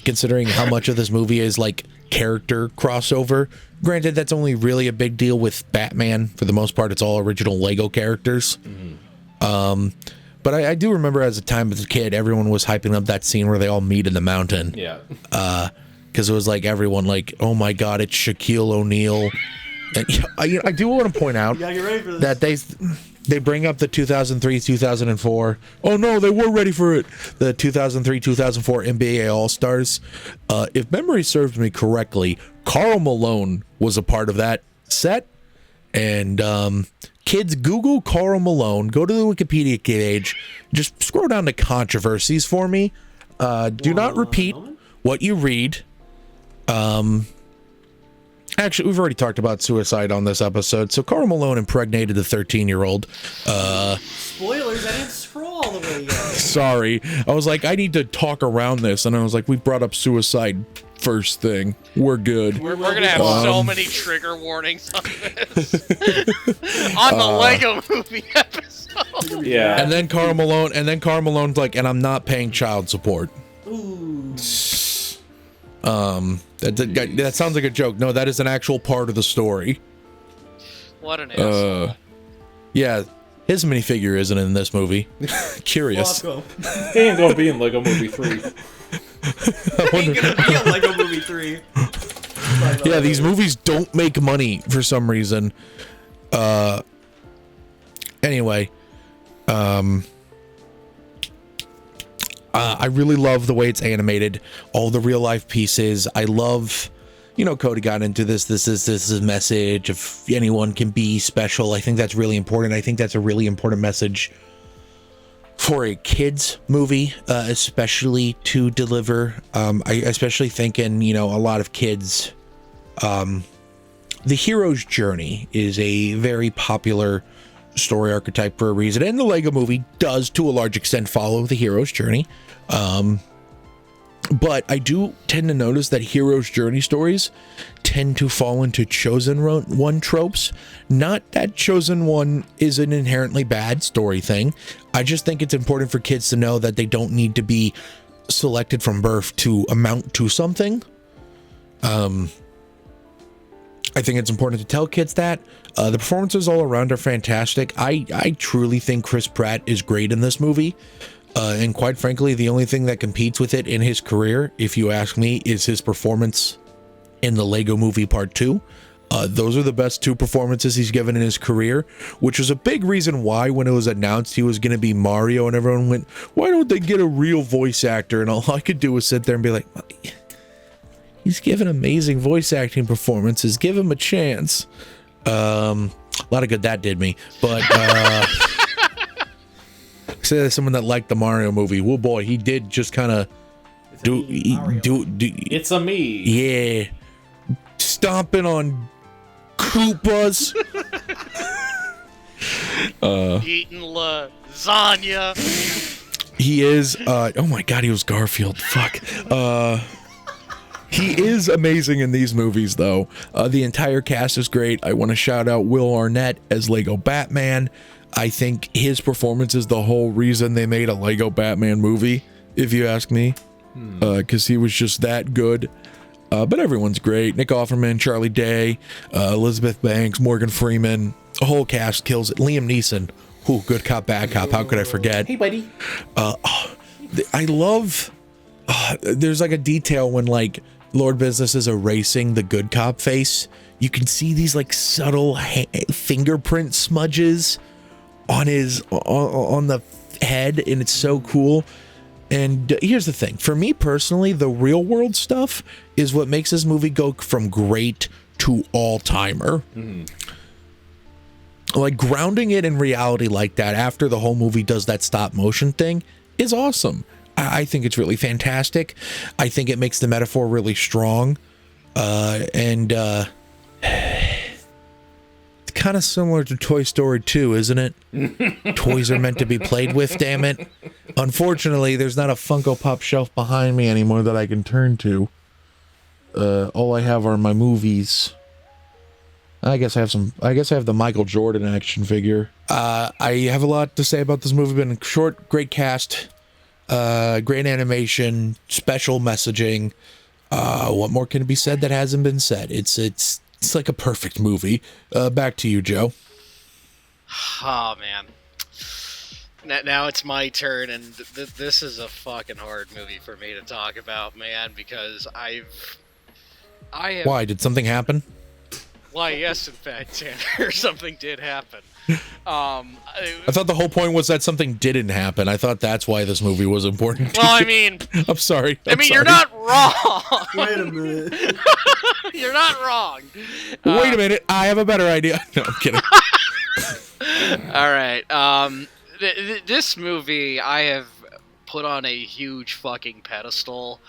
considering how much of this movie is like character crossover. Granted, that's only really a big deal with Batman. For the most part, it's all original Lego characters. But I do remember as a kid, everyone was hyping up that scene where they all meet in the mountain. Yeah. Because it was like everyone like, oh my God, it's Shaquille O'Neal. And I do want to point out that they bring up the 2003, 2004. Oh no, they were ready for it. The 2003, 2004 NBA All-Stars. If memory serves me correctly, Karl Malone was a part of that set. And kids, Google Karl Malone. Go to the Wikipedia page. Just scroll down to controversies for me. Do not repeat what you read. Actually, we've already talked about suicide on this episode. So Karl Malone impregnated the 13-year-old. Spoilers, I didn't scroll all the way yet. Sorry. I was like, I need to talk around this. And I was like, we brought up suicide first thing. We're good. We're going to have so many trigger warnings on this. On the Lego movie episode. Yeah. And then Karl Malone's like, and I'm not paying child support. Ooh. That sounds like a joke. No, that is an actual part of the story. What an asshole. Yeah, his minifigure isn't in this movie. Curious. Welcome. He ain't gonna be in Lego Movie 3. Ain't gonna be a Lego Movie 3. Yeah, these movies don't make money for some reason. Anyway, I really love the way it's animated, all the real life pieces. I love, Cody got into this. This is a message of anyone can be special. I think that's really important. I think that's a really important message for a kids movie, especially to deliver. I especially think in, a lot of kids, the hero's journey is a very popular story archetype for a reason, and the Lego movie does to a large extent follow the hero's journey. But I do tend to notice that hero's journey stories tend to fall into chosen one tropes. Not that chosen one is an inherently bad story thing. I just think it's important for kids to know that they don't need to be selected from birth to amount to something. I think it's important to tell kids that. The performances all around are fantastic. I truly think Chris Pratt is great in this movie. And quite frankly, the only thing that competes with it in his career, if you ask me, is his performance in the Lego Movie Part 2. Those are the best two performances he's given in his career, which was a big reason why when it was announced he was going to be Mario and everyone went, why don't they get a real voice actor? And all I could do was sit there and be like, he's given amazing voice acting performances. Give him a chance. A lot of good that did me, but say that someone that liked the Mario movie. Well, boy, he did just kind of do. It's a me. Yeah, stomping on Koopas. Eating lasagna. He is. Oh my God, he was Garfield. Fuck. He is amazing in these movies, though. The entire cast is great. I want to shout out Will Arnett as Lego Batman. I think his performance is the whole reason they made a Lego Batman movie, if you ask me, because he was just that good. But everyone's great. Nick Offerman, Charlie Day, Elizabeth Banks, Morgan Freeman. The whole cast kills it. Liam Neeson. Ooh, good cop, bad cop. How could I forget? Hey, buddy. I love... there's like a detail when like Lord Business is erasing the good cop face. You can see these like subtle fingerprint smudges on his on the head, and it's so cool. And here's the thing, for me personally, the real world stuff is what makes this movie go from great to all-timer. Like grounding it in reality like that after the whole movie does that stop motion thing is awesome. I think it's really fantastic. I think it makes the metaphor really strong. And it's kind of similar to Toy Story 2, isn't it? Toys are meant to be played with, damn it. Unfortunately, there's not a Funko Pop shelf behind me anymore that I can turn to. All I have are my movies. I guess I have the Michael Jordan action figure. I have a lot to say about this movie. Been short, great cast, great animation, special messaging. What more can be said that hasn't been said? It's like a perfect movie. Back to you, Joe. Oh man. Now it's my turn, and this is a fucking hard movie for me to talk about, man, because I have. Why? Did something happen? Why, yes, in fact, Tanner, something did happen. I thought the whole point was that something didn't happen. I thought that's why this movie was important. Well, I mean, I'm sorry. You're not wrong. Wait a minute. You're not wrong. Wait a minute. I have a better idea. No, I'm kidding. All right. This movie I have put on a huge fucking pedestal.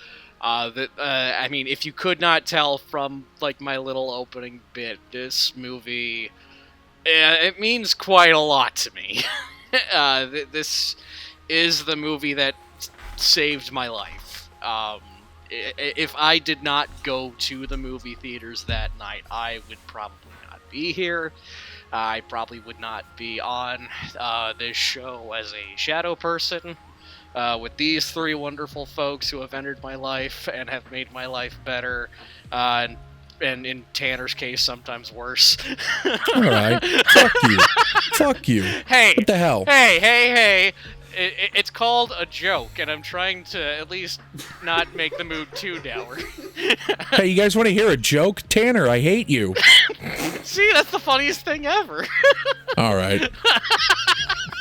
I mean, if you could not tell from like my little opening bit, this movie it means quite a lot to me. This is the movie that saved my life. If I did not go to the movie theaters that night, I would probably not be here. I probably would not be on this show as a shadow person with these three wonderful folks who have entered my life and have made my life better, and in Tanner's case, sometimes worse. All right. Fuck you. Fuck you. Hey. What the hell? Hey. It's called a joke, and I'm trying to at least not make the mood too dour. Hey, you guys want to hear a joke? Tanner, I hate you. See, that's the funniest thing ever. All right.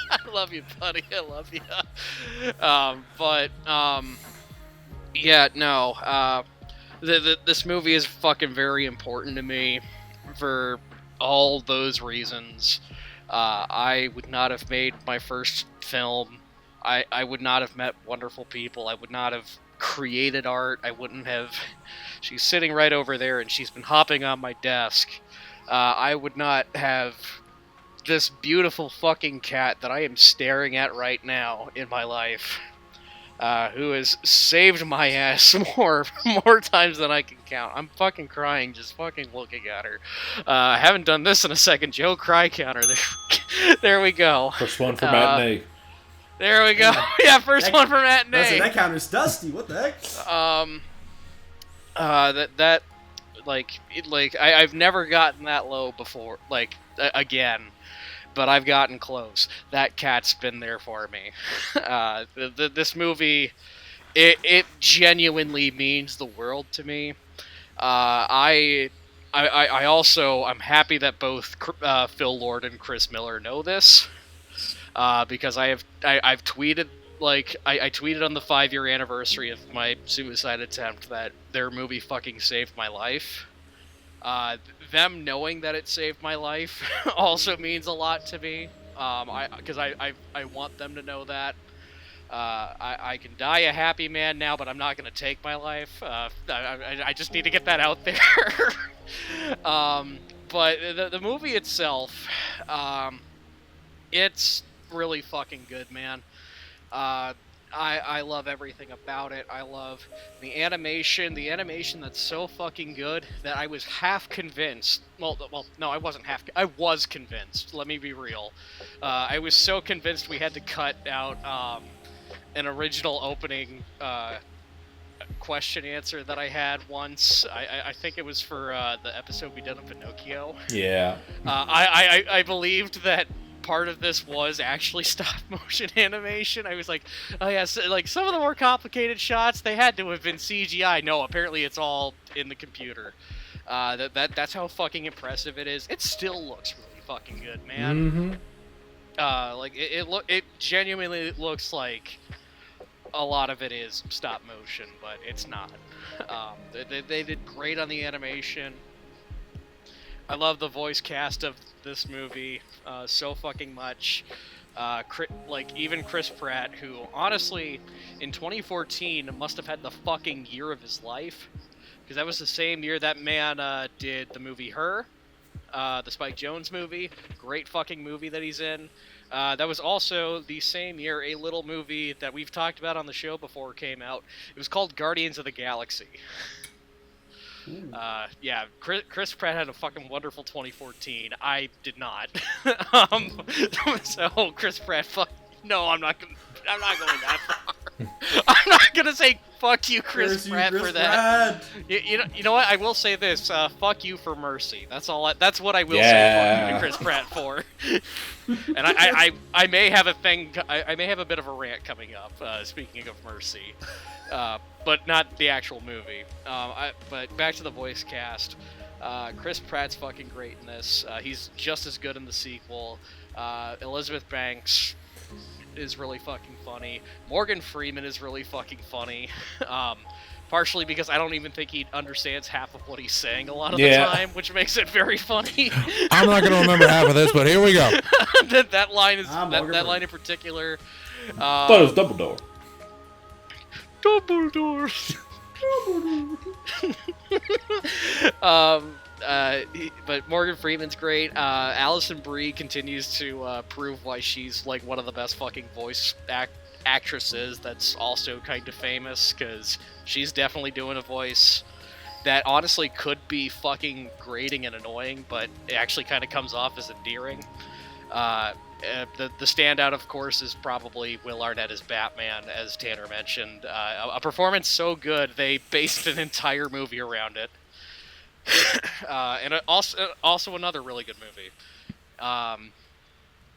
I love you, buddy. I love you. Yeah, no. This movie is fucking very important to me for all those reasons. I would not have made my first film. I would not have met wonderful people. I would not have created art. I wouldn't have... She's sitting right over there, and she's been hopping on my desk. I would not have this beautiful fucking cat that I am staring at right now in my life, who has saved my ass more times than I can count. I'm fucking crying just fucking looking at her. I haven't done this in a second. Joe cry counter. There we go. First one for matinee. There we go. Yeah, first one for matinee. That counter's dusty. What the heck? I've never gotten that low before, again, but I've gotten close. That cat's been there for me. This movie, it genuinely means the world to me. I'm happy that both Phil Lord and Chris Miller know this, because I've tweeted. I tweeted on the 5-year anniversary of my suicide attempt that their movie fucking saved my life. Them knowing that it saved my life also means a lot to me. Because I want them to know that. I can die a happy man now, but I'm not going to take my life. I just need to get that out there. But the movie itself, it's really fucking good, man. I love everything about it. I love the animation that's so fucking good that I was half convinced. Well, no, I wasn't half. I was convinced. Let me be real. I was so convinced we had to cut out an original opening question answer that I had once. I think it was for the episode we did on Pinocchio. Yeah. I believed that part of this was actually stop motion animation. I was like, oh yeah, so, like some of the more complicated shots, they had to have been CGI. No, apparently it's all in the computer. That's how fucking impressive it is. It still looks really fucking good, man. Mm-hmm. It genuinely looks like a lot of it is stop motion, but it's not. They did great on the animation. I love the voice cast of this movie so fucking much. Even Chris Pratt, who honestly in 2014 must have had the fucking year of his life, because that was the same year that man did the movie Her, the Spike Jonze movie. Great fucking movie that he's in. That was also the same year a little movie that we've talked about on the show before came out. It was called Guardians of the Galaxy. Yeah, Chris Pratt had a fucking wonderful 2014. I did not. So Chris Pratt, no, I'm not going that far. I'm not gonna say fuck you, Chris Pratt, for that. You know what? I will say this: fuck you for Mercy. That's all. That's what I will say. Fuck you to Chris Pratt for. And I may have a thing. I may have a bit of a rant coming up. Speaking of Mercy, but not the actual movie. But back to the voice cast. Chris Pratt's fucking great in this. He's just as good in the sequel. Elizabeth Banks is really fucking funny. Morgan Freeman is really fucking funny. Partially because I don't even think he understands half of what he's saying a lot of the time, which makes it very funny. I'm not going to remember half of this, but here we go. that line is that line in particular. Thought it was Dumbledore. But Morgan Freeman's great. Alison Brie continues to prove why she's like one of the best fucking voice actresses that's also kind of famous, because she's definitely doing a voice that honestly could be fucking grating and annoying, but it actually kind of comes off as endearing. The standout, of course, is probably Will Arnett as Batman, as Tanner mentioned. A performance so good, they based an entire movie around it. And also another really good movie. I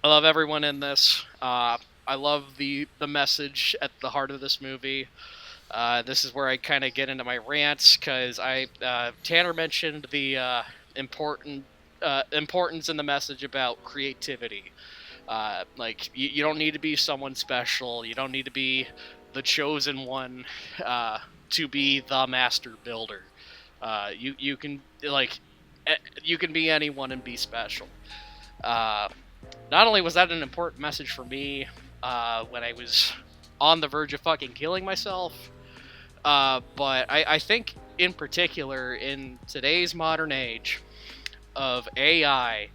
love everyone in this. I love the message at the heart of this movie. This is where I kind of get into my rants, because Tanner mentioned the importance in the message about creativity. Like, you don't need to be someone special. You don't need to be the chosen one to be the master builder. You can be anyone and be special. Not only was that an important message for me when I was on the verge of fucking killing myself, but I think in particular in today's modern age of AI,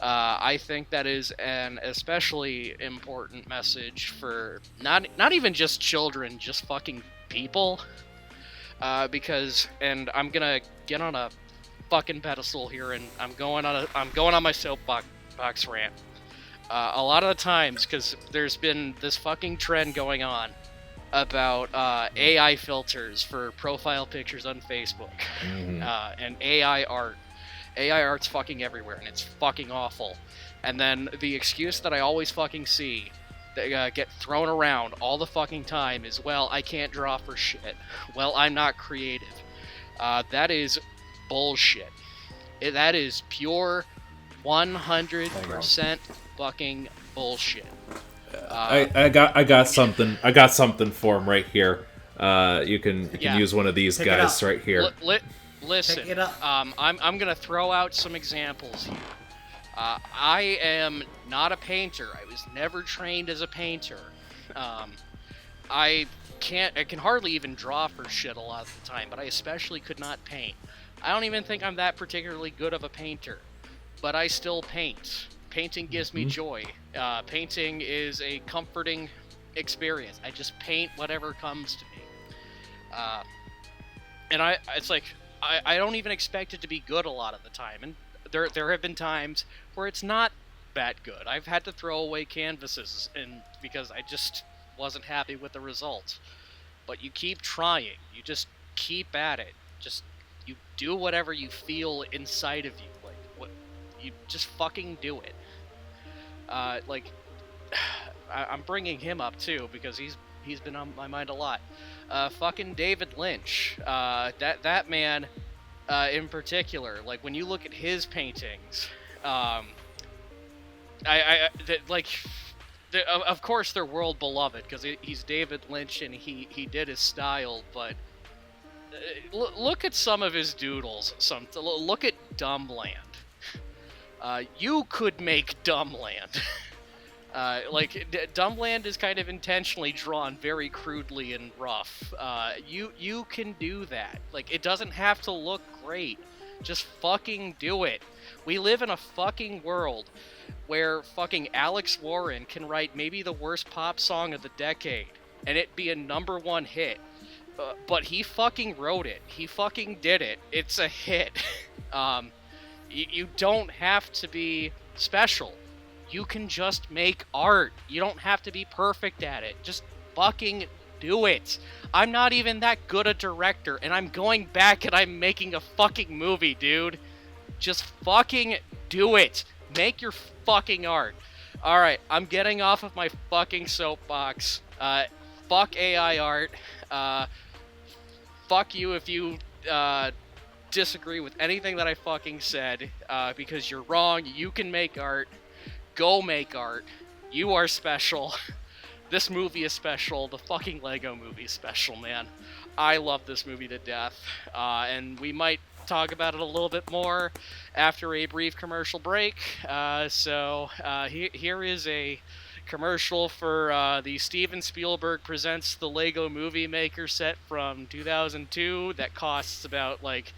I think that is an especially important message for not even just children, just fucking people. Because, and I'm gonna get on a fucking pedestal here, and I'm going on my soapbox rant. A lot of the times, because there's been this fucking trend going on about AI filters for profile pictures on Facebook, and AI art. AI art's fucking everywhere, and it's fucking awful. And then the excuse that I always fucking see that get thrown around all the fucking time is, well, I can't draw for shit. Well, I'm not creative. That is bullshit. That is pure 100% fucking bullshit. I got something for him right here. You can use one of these guys right here. Listen, I'm gonna throw out some examples here. I am not a painter. I was never trained as a painter. I can hardly even draw for shit a lot of the time, but I especially could not paint. I don't even think I'm that particularly good of a painter, but I still paint. Painting gives me joy. Painting is a comforting experience. I just paint whatever comes to me. And it's like, I don't even expect it to be good a lot of the time, and there have been times where it's not that good. I've had to throw away canvases because I just wasn't happy with the results. But you keep trying. You just keep at it. You do whatever you feel inside of you. You just fucking do it. I'm bringing him up too because he's been on my mind a lot. Fucking David Lynch. That man in particular. Like, when you look at his paintings, of course they're world beloved because he's David Lynch and he did his style, but look at some of his doodles. Look at Dumbland. You could make Dumbland. Dumbland is kind of intentionally drawn very crudely and rough. You can do that. Like, it doesn't have to look great. Just fucking do it. We live in a fucking world where fucking Alex Warren can write maybe the worst pop song of the decade and it be a #1 hit. but he fucking wrote it. He fucking did it. It's a hit. You don't have to be special. You can just make art. You don't have to be perfect at it. Just fucking do it. I'm not even that good a director, and I'm going back and I'm making a fucking movie, dude. Just fucking do it. Make your fucking art. Alright, I'm getting off of my fucking soapbox. Fuck AI art. Fuck you if you disagree with anything that I fucking said, because you're wrong. You can make art. Go make art. You are special. This movie is special. The fucking Lego movie is special, man. I love this movie to death. And we might talk about it a little bit more after a brief commercial break. Here is a commercial for the Steven Spielberg Presents the Lego Movie Maker set from 2002 that costs about like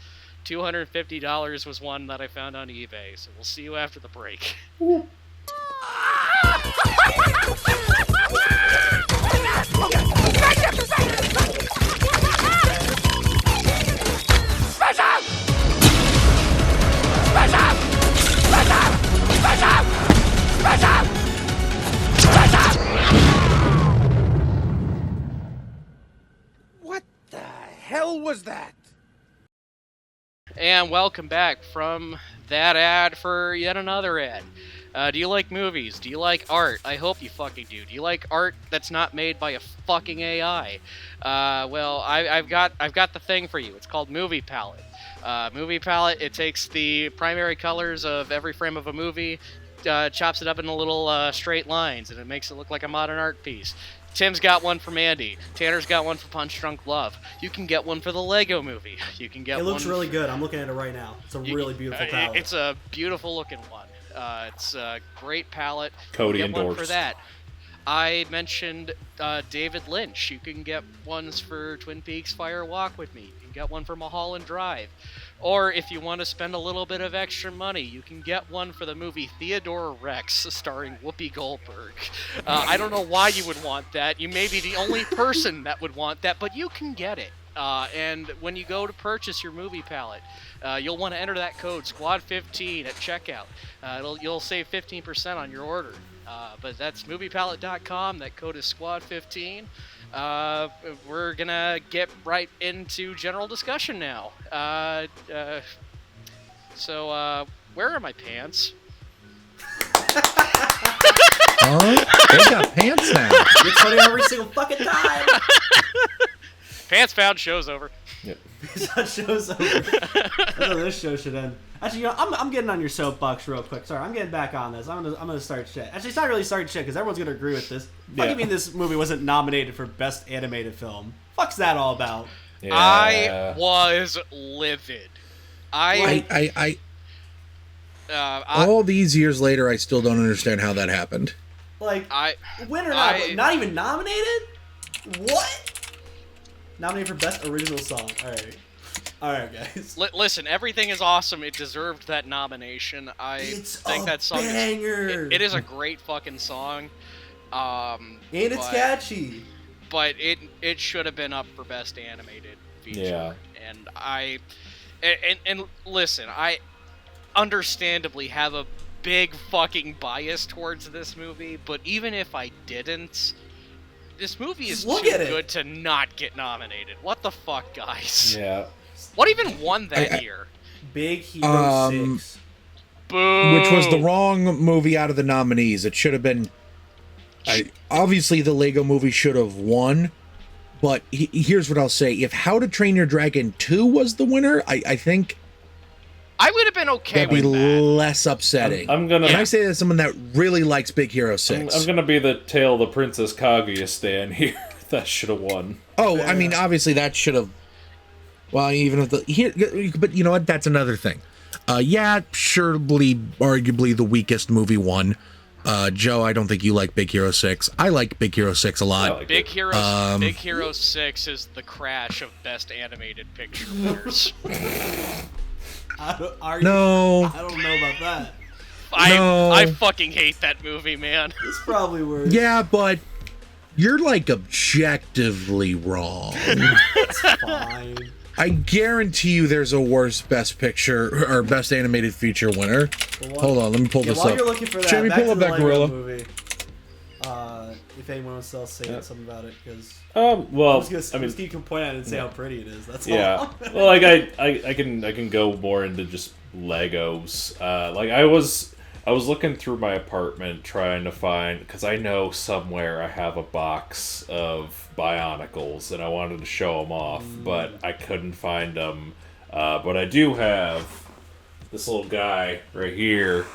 $250 was one that I found on eBay. So we'll see you after the break. What the hell was that? And welcome back from that ad for yet another ad. Do you like movies? Do you like art? I hope you fucking do. Do you like art that's not made by a fucking AI? Well, I've got the thing for you. It's called Movie Palette. Movie Palette, it takes the primary colors of every frame of a movie, chops it up into little straight lines, and it makes it look like a modern art piece. Tim's got one for Mandy. Tanner's got one for Punch Drunk Love. You can get one for the Lego Movie. You can get one. It looks really good. I'm looking at it right now. It's a really beautiful palette. It's a beautiful looking one. It's a great palette. Cody get one endorsed. for that. I mentioned David Lynch. You can get ones for Twin Peaks Fire Walk with Me. You can get one for Mulholland Drive. Or if you want to spend a little bit of extra money, you can get one for the movie Theodore Rex, starring Whoopi Goldberg. I don't know why you would want that. You may be the only person that would want that, but you can get it. And when you go to purchase your movie palette, you'll want to enter that code SQUAD15 at checkout. You'll save 15% on your order. But that's moviepalette.com. That code is SQUAD15. We're gonna get right into general discussion now. Where are my pants? Oh, they got pants now. It's funny every single fucking time. Pants found. Show's over. Yep. That show's over. That's how this show should end. Actually, you know, I'm getting on your soapbox real quick. Sorry, I'm getting back on this. I'm gonna start shit. Actually, it's not really starting shit because everyone's gonna agree with this. What do you mean this movie wasn't nominated for Best Animated Film? Fuck's that all about? Yeah. I was livid. All these years later, I still don't understand how that happened. Like, win or not? Not even nominated? What? Nominated for Best Original Song. All right, guys. Listen, everything is awesome. It deserved that nomination. It's think a that song banger. it is a great fucking song. And it's catchy. But it should have been up for Best Animated Feature. Yeah. And listen, I understandably have a big fucking bias towards this movie, but even if I didn't, this movie is too good to not get nominated. What the fuck, guys? Yeah. What even won that year? Big Hero 6. Boo! Which was the wrong movie out of the nominees. It should have been... obviously, the Lego Movie should have won, but here's what I'll say. If How to Train Your Dragon 2 was the winner, I think... I would have been okay with that. That'd be less upsetting. I'm gonna... And I say that as someone that really likes Big Hero 6. I'm gonna be the Tale of the Princess Kaguya stan here. That should have won. Oh, I mean, obviously that should have... Well, even if but you know what? That's another thing. Surely, arguably the weakest movie won. Joe, I don't think you like Big Hero 6. I like Big Hero 6 a lot. Big Hero 6 is the Crash of Best Animated Picture winners. I don't know about that. I fucking hate that movie, man. It's probably worse. Yeah, but You're like objectively wrong. It's fine. I guarantee you there's a worse Best Picture or Best Animated Feature winner. Hold on, let me pull this while up. you're looking for that, Jamie, back pull to up the that Lego gorilla. movie. If anyone else say something about it, because Well, you can point at it and say how pretty it is. That's yeah. all. Well, like I can go more into just Legos. Like I was looking through my apartment trying to find, because I know somewhere I have a box of Bionicles and I wanted to show them off, but I couldn't find them. But I do have this little guy right here.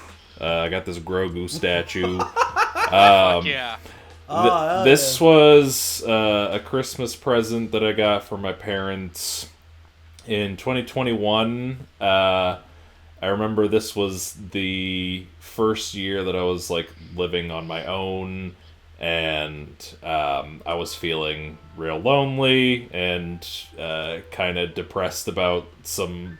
I got this Grogu statue. Yeah. This was a Christmas present that I got for my parents in 2021. I remember this was the first year that I was like living on my own, and I was feeling real lonely and kind of depressed about some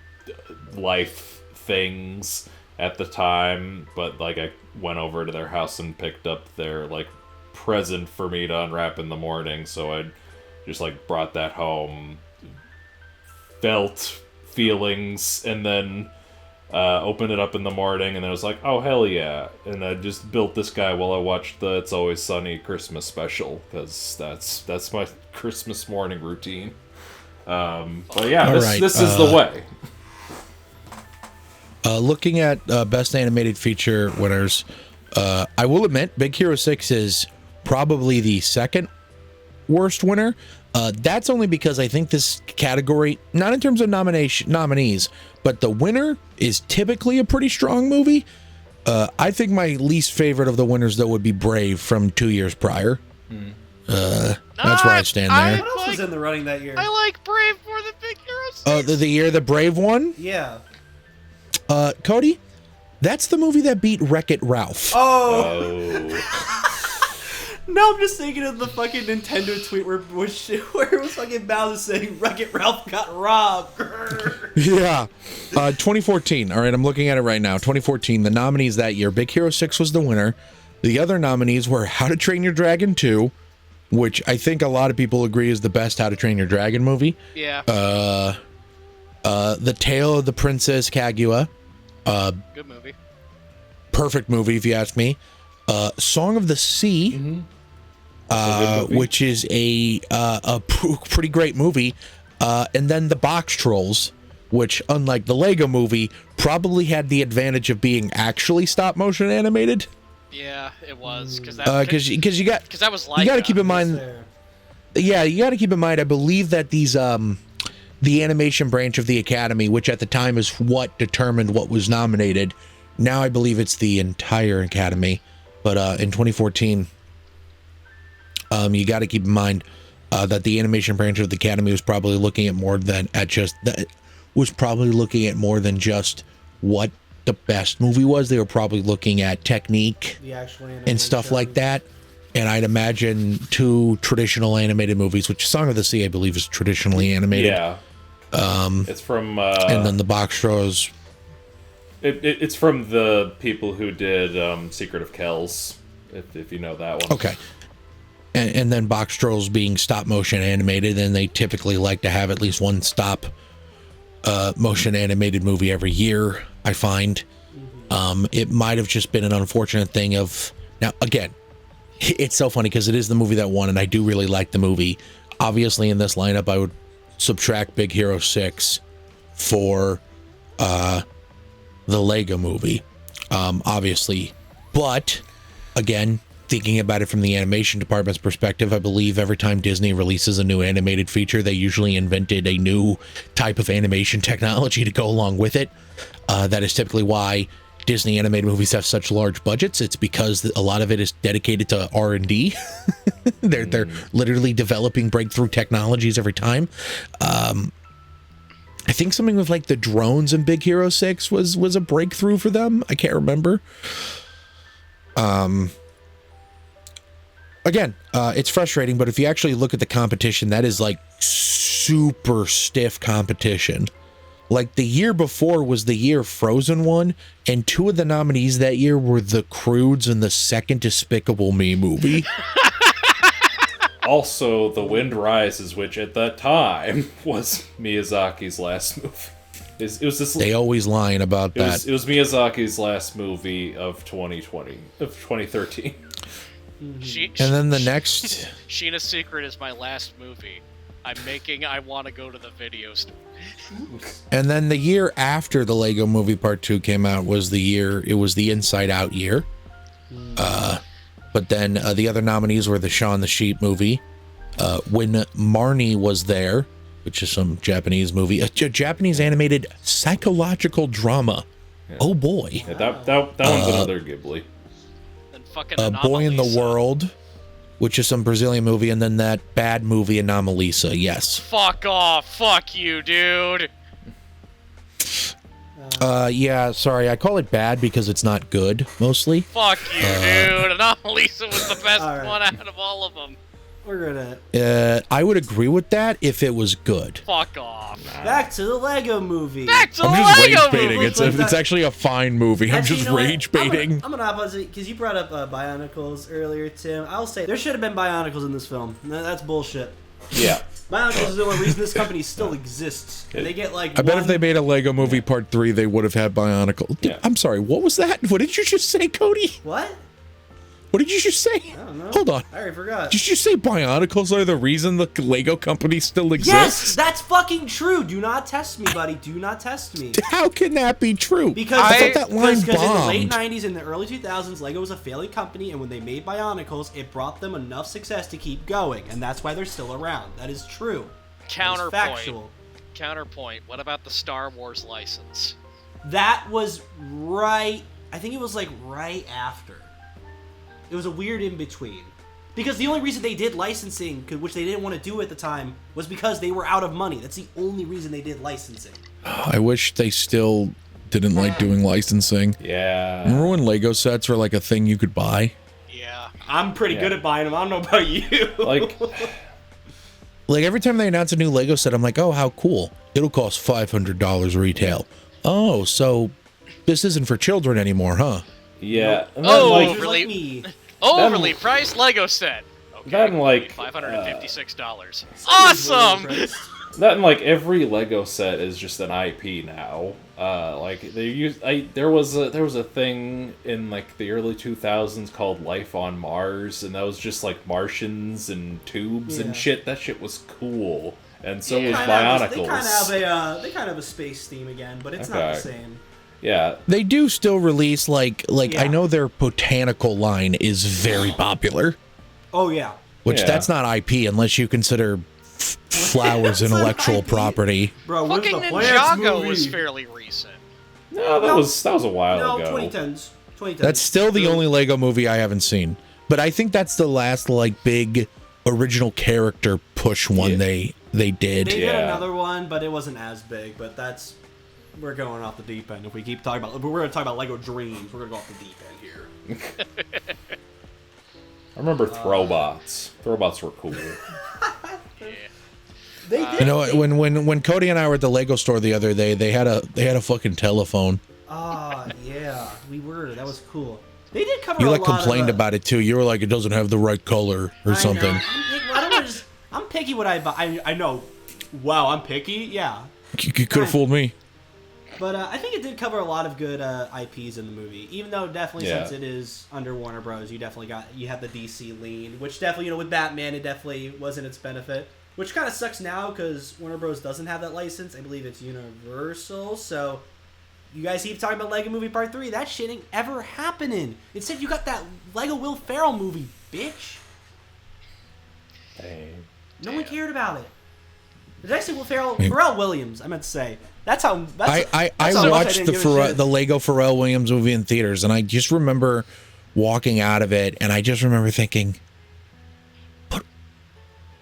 life things at the time. But like I went over to their house and picked up their like present for me to unwrap in the morning, so I just like brought that home, felt feelings, and then opened it up in the morning, and then I was like, oh hell yeah, and I just built this guy while I watched the It's Always Sunny Christmas special, because that's my Christmas morning routine. But yeah, this is the way. Looking at Best Animated Feature winners, I will admit Big Hero 6 is probably the second worst winner. That's only because I think this category, not in terms of nominees, but the winner is typically a pretty strong movie. I think my least favorite of the winners, though, would be Brave from 2 years prior. That's where I stand there. What else was in the running that year? I like Brave more than Big Hero 6. The year the Brave won? Yeah. Cody, that's the movie that beat Wreck-It Ralph. No, I'm just thinking of the fucking Nintendo tweet where it was fucking Bowser saying Wreck-It Ralph got robbed. Yeah. 2014. All right, I'm looking at it right now. 2014, the nominees that year. Big Hero 6 was the winner. The other nominees were How to Train Your Dragon 2, which I think a lot of people agree is the best How to Train Your Dragon movie. Yeah. The Tale of the Princess Kaguya. Good movie. Perfect movie, if you ask me. Song of the Sea, which is a pretty great movie. And then The Box Trolls, which, unlike the Lego movie, probably had the advantage of being actually stop motion animated. Yeah, it was, because that was like, you got to keep in mind. Yeah, you got to keep in mind. I believe that these the animation branch of the Academy, which at the time is what determined what was nominated. Now I believe it's the entire Academy. But in 2014, you got to keep in mind that the animation branch of the Academy was probably looking at more than just what the best movie was. They were probably looking at technique and stuff like that. And I'd imagine two traditional animated movies, which Song of the Sea, I believe, is traditionally animated. Yeah. It's from... and then The Box Trolls... It's from the people who did Secret of Kells, if you know that one. Okay. And then Box Trolls being stop motion animated, and they typically like to have at least one stop motion animated movie every year, I find. It might have just been an unfortunate thing of... Now, again, it's so funny because it is the movie that won, and I do really like the movie. Obviously, in this lineup, I would subtract Big Hero 6 for... the Lego movie, obviously. But, again, thinking about it from the animation department's perspective, I believe every time Disney releases a new animated feature, they usually invented a new type of animation technology to go along with it. That is typically why Disney animated movies have such large budgets. It's because a lot of it is dedicated to R&D. They're literally developing breakthrough technologies every time. I think something with like the drones in Big Hero 6 was a breakthrough for them. I can't remember. Again, it's frustrating, but if you actually look at the competition, that is like super stiff competition. Like the year before was the year Frozen won, and two of the nominees that year were The Croods and the second Despicable Me movie. also The Wind Rises, which at that time was Miyazaki's last movie. It was this. They always lying about that. It was Miyazaki's last movie of 2013. And then the next... Sheena's Secret is my last movie. I'm making I Want to Go to the Video Store. And then the year after the Lego Movie Part 2 came out was the Inside Out year. But then the other nominees were the Shaun the Sheep movie, When Marnie Was There, which is some Japanese movie, a Japanese animated psychological drama. Yeah. Oh boy. Yeah, that one's another Ghibli. Then fucking Boy in the World, which is some Brazilian movie, and then that bad movie Anomalisa, yes. Fuck off. Fuck you, dude. Yeah, sorry, I call it bad because it's not good, mostly. Fuck you, dude. Anomalisa was the best one out of all of them. We're gonna... I would agree with that if it was good. Fuck off. Back to the Lego movie. Back to the I'm just Lego rage baiting. movie. It's actually a fine movie. I'm just rage baiting. I'm gonna opposite, because you brought up Bionicles earlier, Tim. I'll say there should have been Bionicles in this film. No, that's bullshit. Yeah. Bionicles is the only reason this company still exists. And they get like I bet if they made a Lego Movie Part 3, they would have had Bionicle. Yeah. I'm sorry, what was that? What did you just say, Cody? What? What did you just say? I don't know. Hold on. I already forgot. Did you say Bionicles are the reason the Lego company still exists? Yes, that's fucking true. Do not test me, buddy. Do not test me. How can that be true? Because I thought that line in the late bombed. 90s and the early 2000s, Lego was a failing company, and when they made Bionicles, it brought them enough success to keep going, and that's why they're still around. That is true. Counterpoint. That is factual. Counterpoint. What about the Star Wars license? That was right... I think it was like right after. It was a weird in-between. Because the only reason they did licensing, which they didn't want to do at the time, was because they were out of money. That's the only reason they did licensing. I wish they still didn't like doing licensing. Yeah. Remember when Lego sets were like a thing you could buy? Yeah. I'm pretty good at buying them. I don't know about you. Like every time they announce a new Lego set, I'm like, oh, how cool. It'll cost $500 retail. Oh, so this isn't for children anymore, huh? Yeah. Nope. And then, Overly priced Lego set. Okay, then, like, $556. Awesome! That and like every Lego set is just an IP now. There was a thing in like the early 2000s called Life on Mars, and that was just like Martians and tubes and shit. That shit was cool, and so was Bionicles. They kind of have a space theme again, but it's not the same. Yeah, they do still release like I know their botanical line is very popular. Oh yeah, which that's not IP unless you consider flowers intellectual property. Bro, fucking Ninjago was fairly recent. No, that was a while ago. 2010s. That's still the only Lego movie I haven't seen, but I think that's the last like big original character push one they did. They did another one, but it wasn't as big. But we're going off the deep end. If we keep talking about, we're going to talk about Lego Dreams. We're going to go off the deep end here. I remember Throwbots. Throwbots were cool. They did. You know, when Cody and I were at the Lego store the other day, they had a fucking telephone. Yeah, we were. That was cool. They did cover. You a like lot complained of, about it too. You were like, it doesn't have the right color or something. I'm picky what I buy. I know. Wow, I'm picky. Yeah. You could have fooled me. But I think it did cover a lot of good IPs in the movie. Even though definitely since it is under Warner Bros, you have the DC lean, which definitely with Batman it definitely wasn't its benefit. Which kind of sucks now because Warner Bros. Doesn't have that license. I believe it's Universal. So you guys keep talking about Lego Movie Part 3. That shit ain't ever happening. Instead, you got that Lego Will Ferrell movie, bitch. Dang. No one cared about it. It's actually Pharrell Williams, I meant to say. That's how... I watched the Lego Pharrell Williams movie in theaters, and I just remember walking out of it, and I just remember thinking...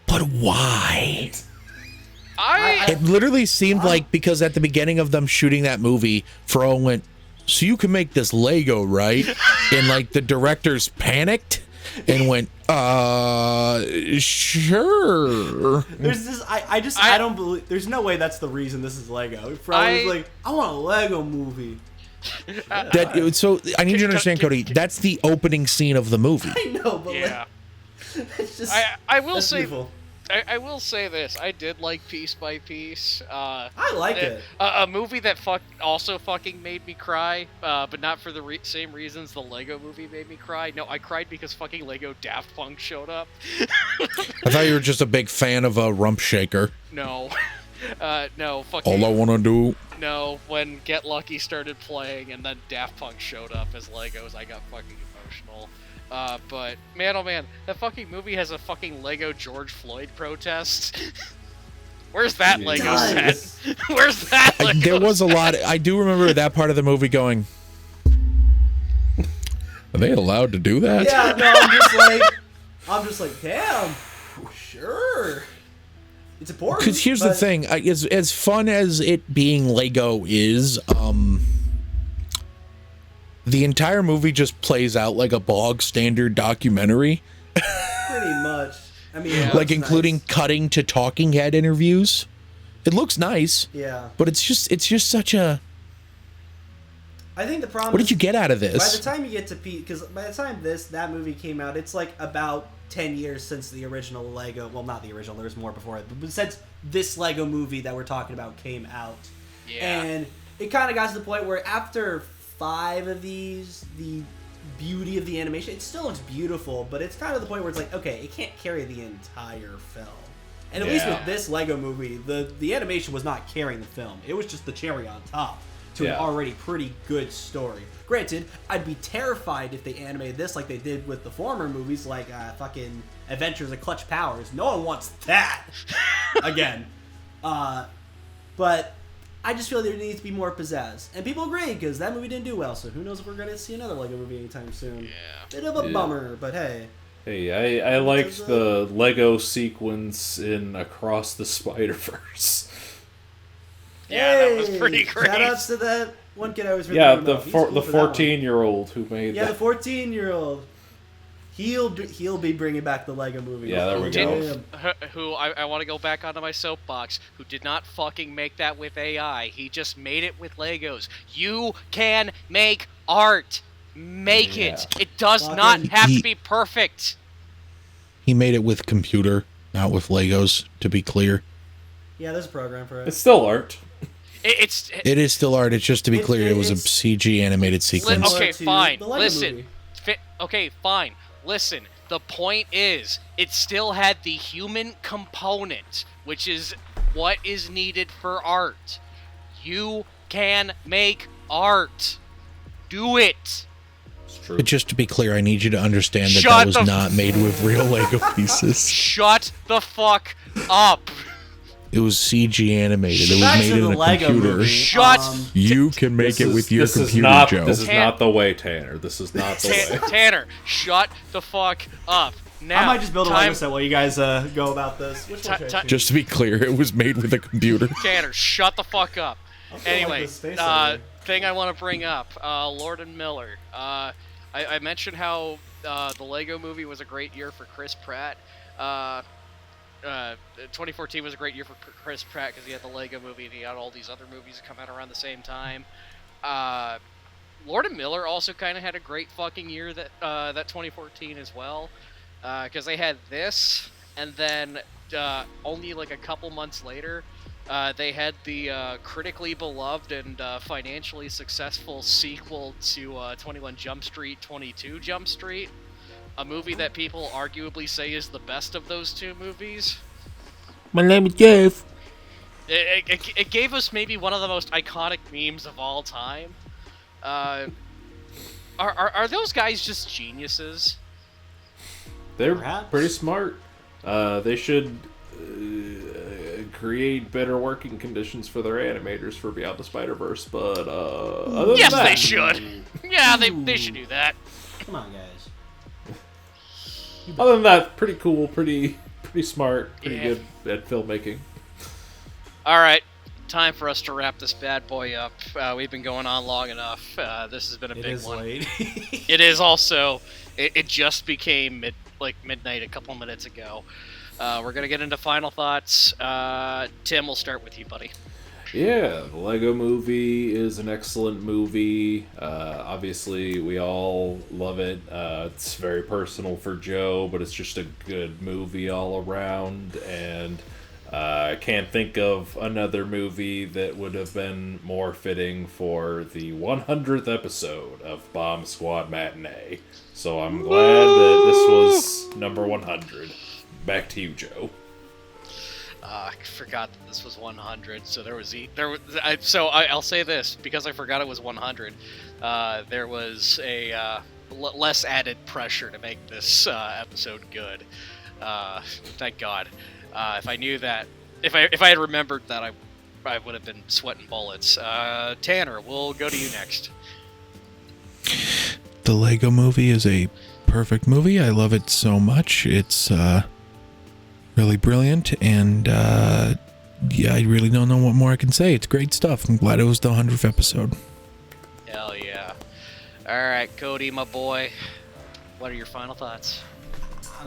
But why? It literally seemed like because at the beginning of them shooting that movie, Pharrell went, so you can make this Lego, right? And like the directors panicked and went, sure. There's this, I don't believe, there's no way that's the reason this is Lego. Pharrell was like, I want a Lego movie. So I need you to understand, Cody, that's the opening scene of the movie. I know, but It's just, I will that's say beautiful. I will say this. I did like Piece by Piece. I like it. A movie that also fucking made me cry, but not for the same reasons the Lego movie made me cry. No, I cried because fucking Lego Daft Punk showed up. I thought you were just a big fan of a Rump Shaker. No. No, fucking... All I want to do... No, when Get Lucky started playing and then Daft Punk showed up as Legos, I got fucking emotional. But, man, oh man, that fucking movie has a fucking Lego George Floyd protest. Where's that Lego set? Where's that Lego There was a lot... I do remember that part of the movie going... Are they allowed to do that? Yeah, no, I'm just like, damn, sure. It's important. Because here's the thing, as fun as it being Lego is, the entire movie just plays out like a bog standard documentary. Pretty much. I mean, yeah, like including cutting to talking head interviews. It looks nice. Yeah. But it's just such a... I think the problem. What did you get out of this? By the time you get to because by the time that movie came out, it's like about 10 years since the original Lego. Well, not the original. There's more before it, but since this Lego movie that we're talking about came out, and it kind of got to the point where after 5 of these, the beauty of the animation, it still looks beautiful, but it's kind of the point where it's like, okay, it can't carry the entire film. And at least with this Lego movie, the animation was not carrying the film. It was just the cherry on top to an already pretty good story. Granted, I'd be terrified if they animated this like they did with the former movies, like fucking Adventures of Clutch Powers. No one wants that again. But I just feel there needs to be more pizzazz. And people agree, because that movie didn't do well, so who knows if we're going to see another Lego movie anytime soon. Yeah. Bit of a bummer, but hey. Hey, I liked the Lego sequence in Across the Spider-Verse. Yeah, that was pretty great. Shout-outs to that one kid I was really the 14-year-old who made the that. 14-year-old. He'll be bringing back the Lego movie. Yeah, there we go. Who I want to go back onto my soapbox, who did not fucking make that with AI. He just made it with Legos. You can make art. Make it. It does not have to be perfect. He made it with computer, not with Legos, to be clear. Yeah, there's a program for it. It's still art. It is still art. It's just to be clear, it was a CG animated sequence. Okay, fine. Listen. Okay, fine. Listen. The point is, it still had the human component, which is what is needed for art. You can make art. Do it. But just to be clear, I need you to understand that that was not made with real Lego pieces. Shut the fuck up. It was CG animated. It was made in a computer. Shut. You can make it with your computer, Joe. This is not the way, Tanner. This is not the way. Tanner, shut the fuck up. Now, I might just build a Lego set while you guys go about this. Just to be clear, it was made with a computer. Tanner, shut the fuck up. Anyway, thing I want to bring up, Lord and Miller. I mentioned how the Lego movie was a great year for Chris Pratt. 2014 was a great year for Chris Pratt because he had the Lego movie and he had all these other movies that come out around the same time. Lord and Miller also kind of had a great fucking year that 2014 as well, because they had this, and then only like a couple months later, they had the critically beloved and financially successful sequel to 21 Jump Street, 22 Jump Street. A movie that people arguably say is the best of those two movies. My name is Jeff. It gave us maybe one of the most iconic memes of all time. Are those guys just geniuses? They're pretty smart. They should create better working conditions for their animators for Beyond the Spider-Verse, but other than that, they should. Yeah, they should do that. Come on, guys. Other than that, pretty cool, pretty smart, pretty good at filmmaking. All right, time for us to wrap this bad boy up. We've been going on long enough. This has been a big one. Late. It is also. It just became midnight a couple minutes ago. We're gonna get into final thoughts. Tim, we'll start with you, buddy. Yeah, the Lego Movie is an excellent movie. Obviously, we all love it. It's very personal for Joe, but it's just a good movie all around. And I can't think of another movie that would have been more fitting for the 100th episode of Bomb Squad Matinee. So I'm glad that this was number 100. Back to you, Joe. I forgot that this was 100, so I'll say this, because I forgot it was 100, there was a less added pressure to make this episode good. Thank God. If I knew that, if I had remembered that, I would have been sweating bullets. Tanner, we'll go to you next. The Lego Movie is a perfect movie. I love it so much. It's really brilliant, and yeah, I really don't know what more I can say. It's great stuff. I'm glad it was the 100th episode. Hell yeah. Alright, Cody, my boy, what are your final thoughts?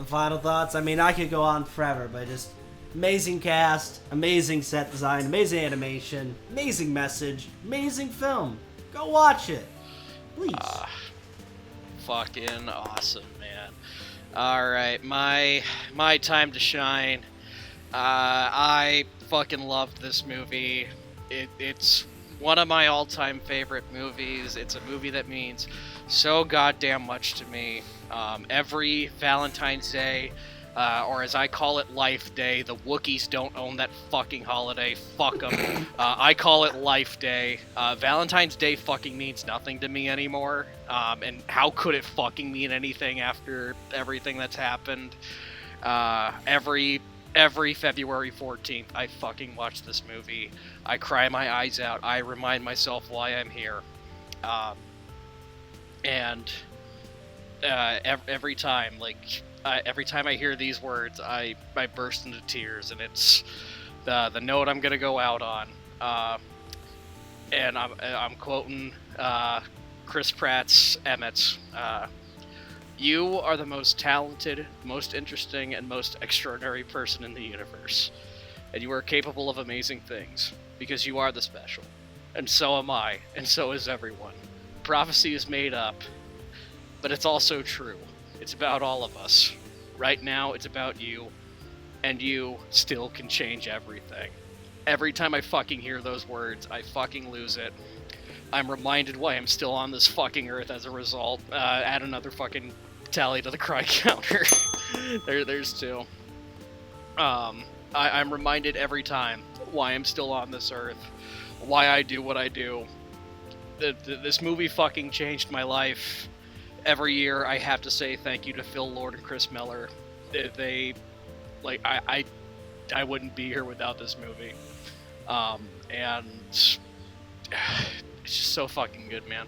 Final thoughts? I mean, I could go on forever, but just amazing cast, amazing set design, amazing animation, amazing message, amazing film. Go watch it, please. Fucking awesome, man. Alright, my time to shine. I fucking loved this movie. It's one of my all-time favorite movies. It's a movie that means so goddamn much to me. Every Valentine's Day, or as I call it, Life Day. The Wookiees don't own that fucking holiday. Fuck them. I call it Life Day. Valentine's Day fucking means nothing to me anymore. And how could it fucking mean anything after everything that's happened? Every February 14th, I fucking watch this movie. I cry my eyes out. I remind myself why I'm here. Every time, every time I hear these words, I burst into tears, and it's the note I'm gonna go out on. And I'm quoting Chris Pratt's Emmett. You are the most talented, most interesting, and most extraordinary person in the universe. And you are capable of amazing things, because you are the special. And so am I, and so is everyone. Prophecy is made up, but it's also true. It's about all of us. Right now, it's about you, and you still can change everything. Every time I fucking hear those words, I fucking lose it. I'm reminded why I'm still on this fucking earth as a result. Add another fucking tally to the cry counter. There's two. I'm reminded every time why I'm still on this earth, why I do what I do. This movie fucking changed my life. Every year I have to say thank you to Phil Lord and Chris Miller. I wouldn't be here without this movie. And it's just so fucking good, man.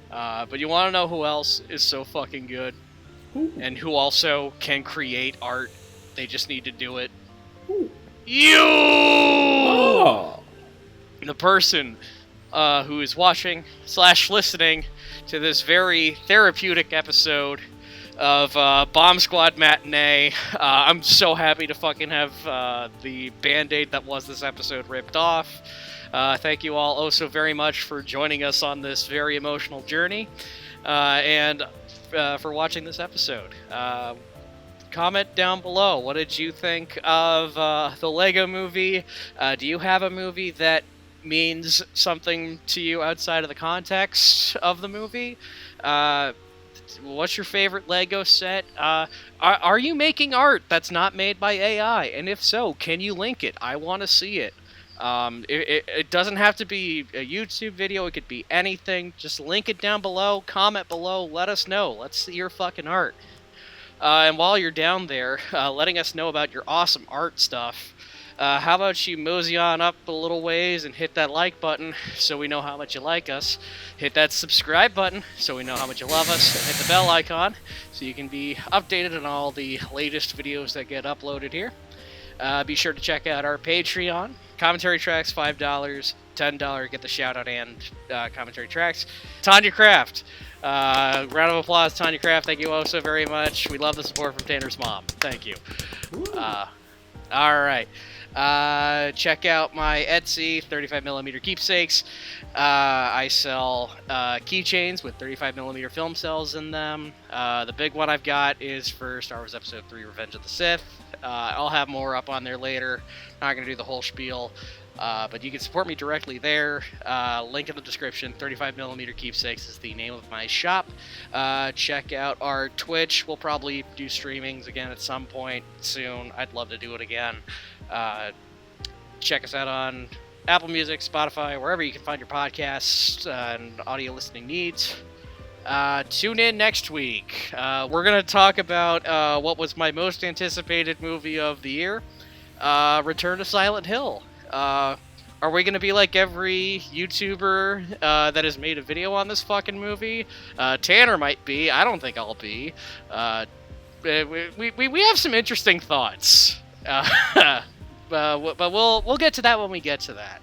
But you want to know who else is so fucking good? Ooh. And who also can create art? They just need to do it. Ooh. You! Oh. The person who is watching / listening to this very therapeutic episode of Bomb Squad Matinee. I'm so happy to fucking have the Band-Aid that was this episode ripped off. Thank you all so very much for joining us on this very emotional journey, and for watching this episode. Comment down below, what did you think of the Lego Movie? Do you have a movie that means something to you outside of the context of the movie? What's your favorite Lego set? Are you making art that's not made by AI? And if so, can you link it? I want to see it. It doesn't have to be a YouTube video. It could be anything. Just link it down below. Comment below. Let us know. Let's see your fucking art. And while you're down there, letting us know about your awesome art stuff, how about you mosey on up a little ways and hit that like button so we know how much you like us. Hit that subscribe button so we know how much you love us. And hit the bell icon so you can be updated on all the latest videos that get uploaded here. Be sure to check out our Patreon. Commentary tracks, $5, $10, get the shout out and commentary tracks. Tanya Craft. Round of applause, Tanya Craft. Thank you all so very much. We love the support from Tanner's mom. Thank you. All right. Check out my Etsy, 35mm keepsakes. I sell keychains with 35mm film cells in them. The big one I've got is for Star Wars Episode 3 Revenge of the Sith. I'll have more up on there later. Not going to do the whole spiel. But you can support me directly there. Link in the description. 35mm keepsakes is the name of my shop. Check out our Twitch. We'll probably do streamings again at some point soon. I'd love to do it again. Check us out on Apple Music, Spotify, wherever you can find your podcasts and audio listening needs. Tune in next week. We're going to talk about what was my most anticipated movie of the year, Return to Silent Hill. Are we going to be like every YouTuber that has made a video on this fucking movie? Tanner might be. I don't think I'll be. We have some interesting thoughts. But we'll get to that when we get to that.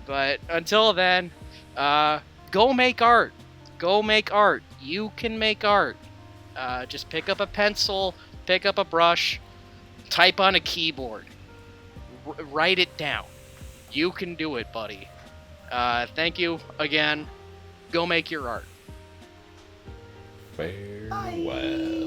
But until then, go make art. Go make art. You can make art. Just pick up a pencil, pick up a brush, type on a keyboard. Write it down. You can do it, buddy. Thank you again. Go make your art. Farewell.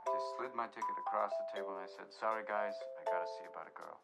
Just slid my ticket across the table and I said, "Sorry guys, I gotta see about a girl."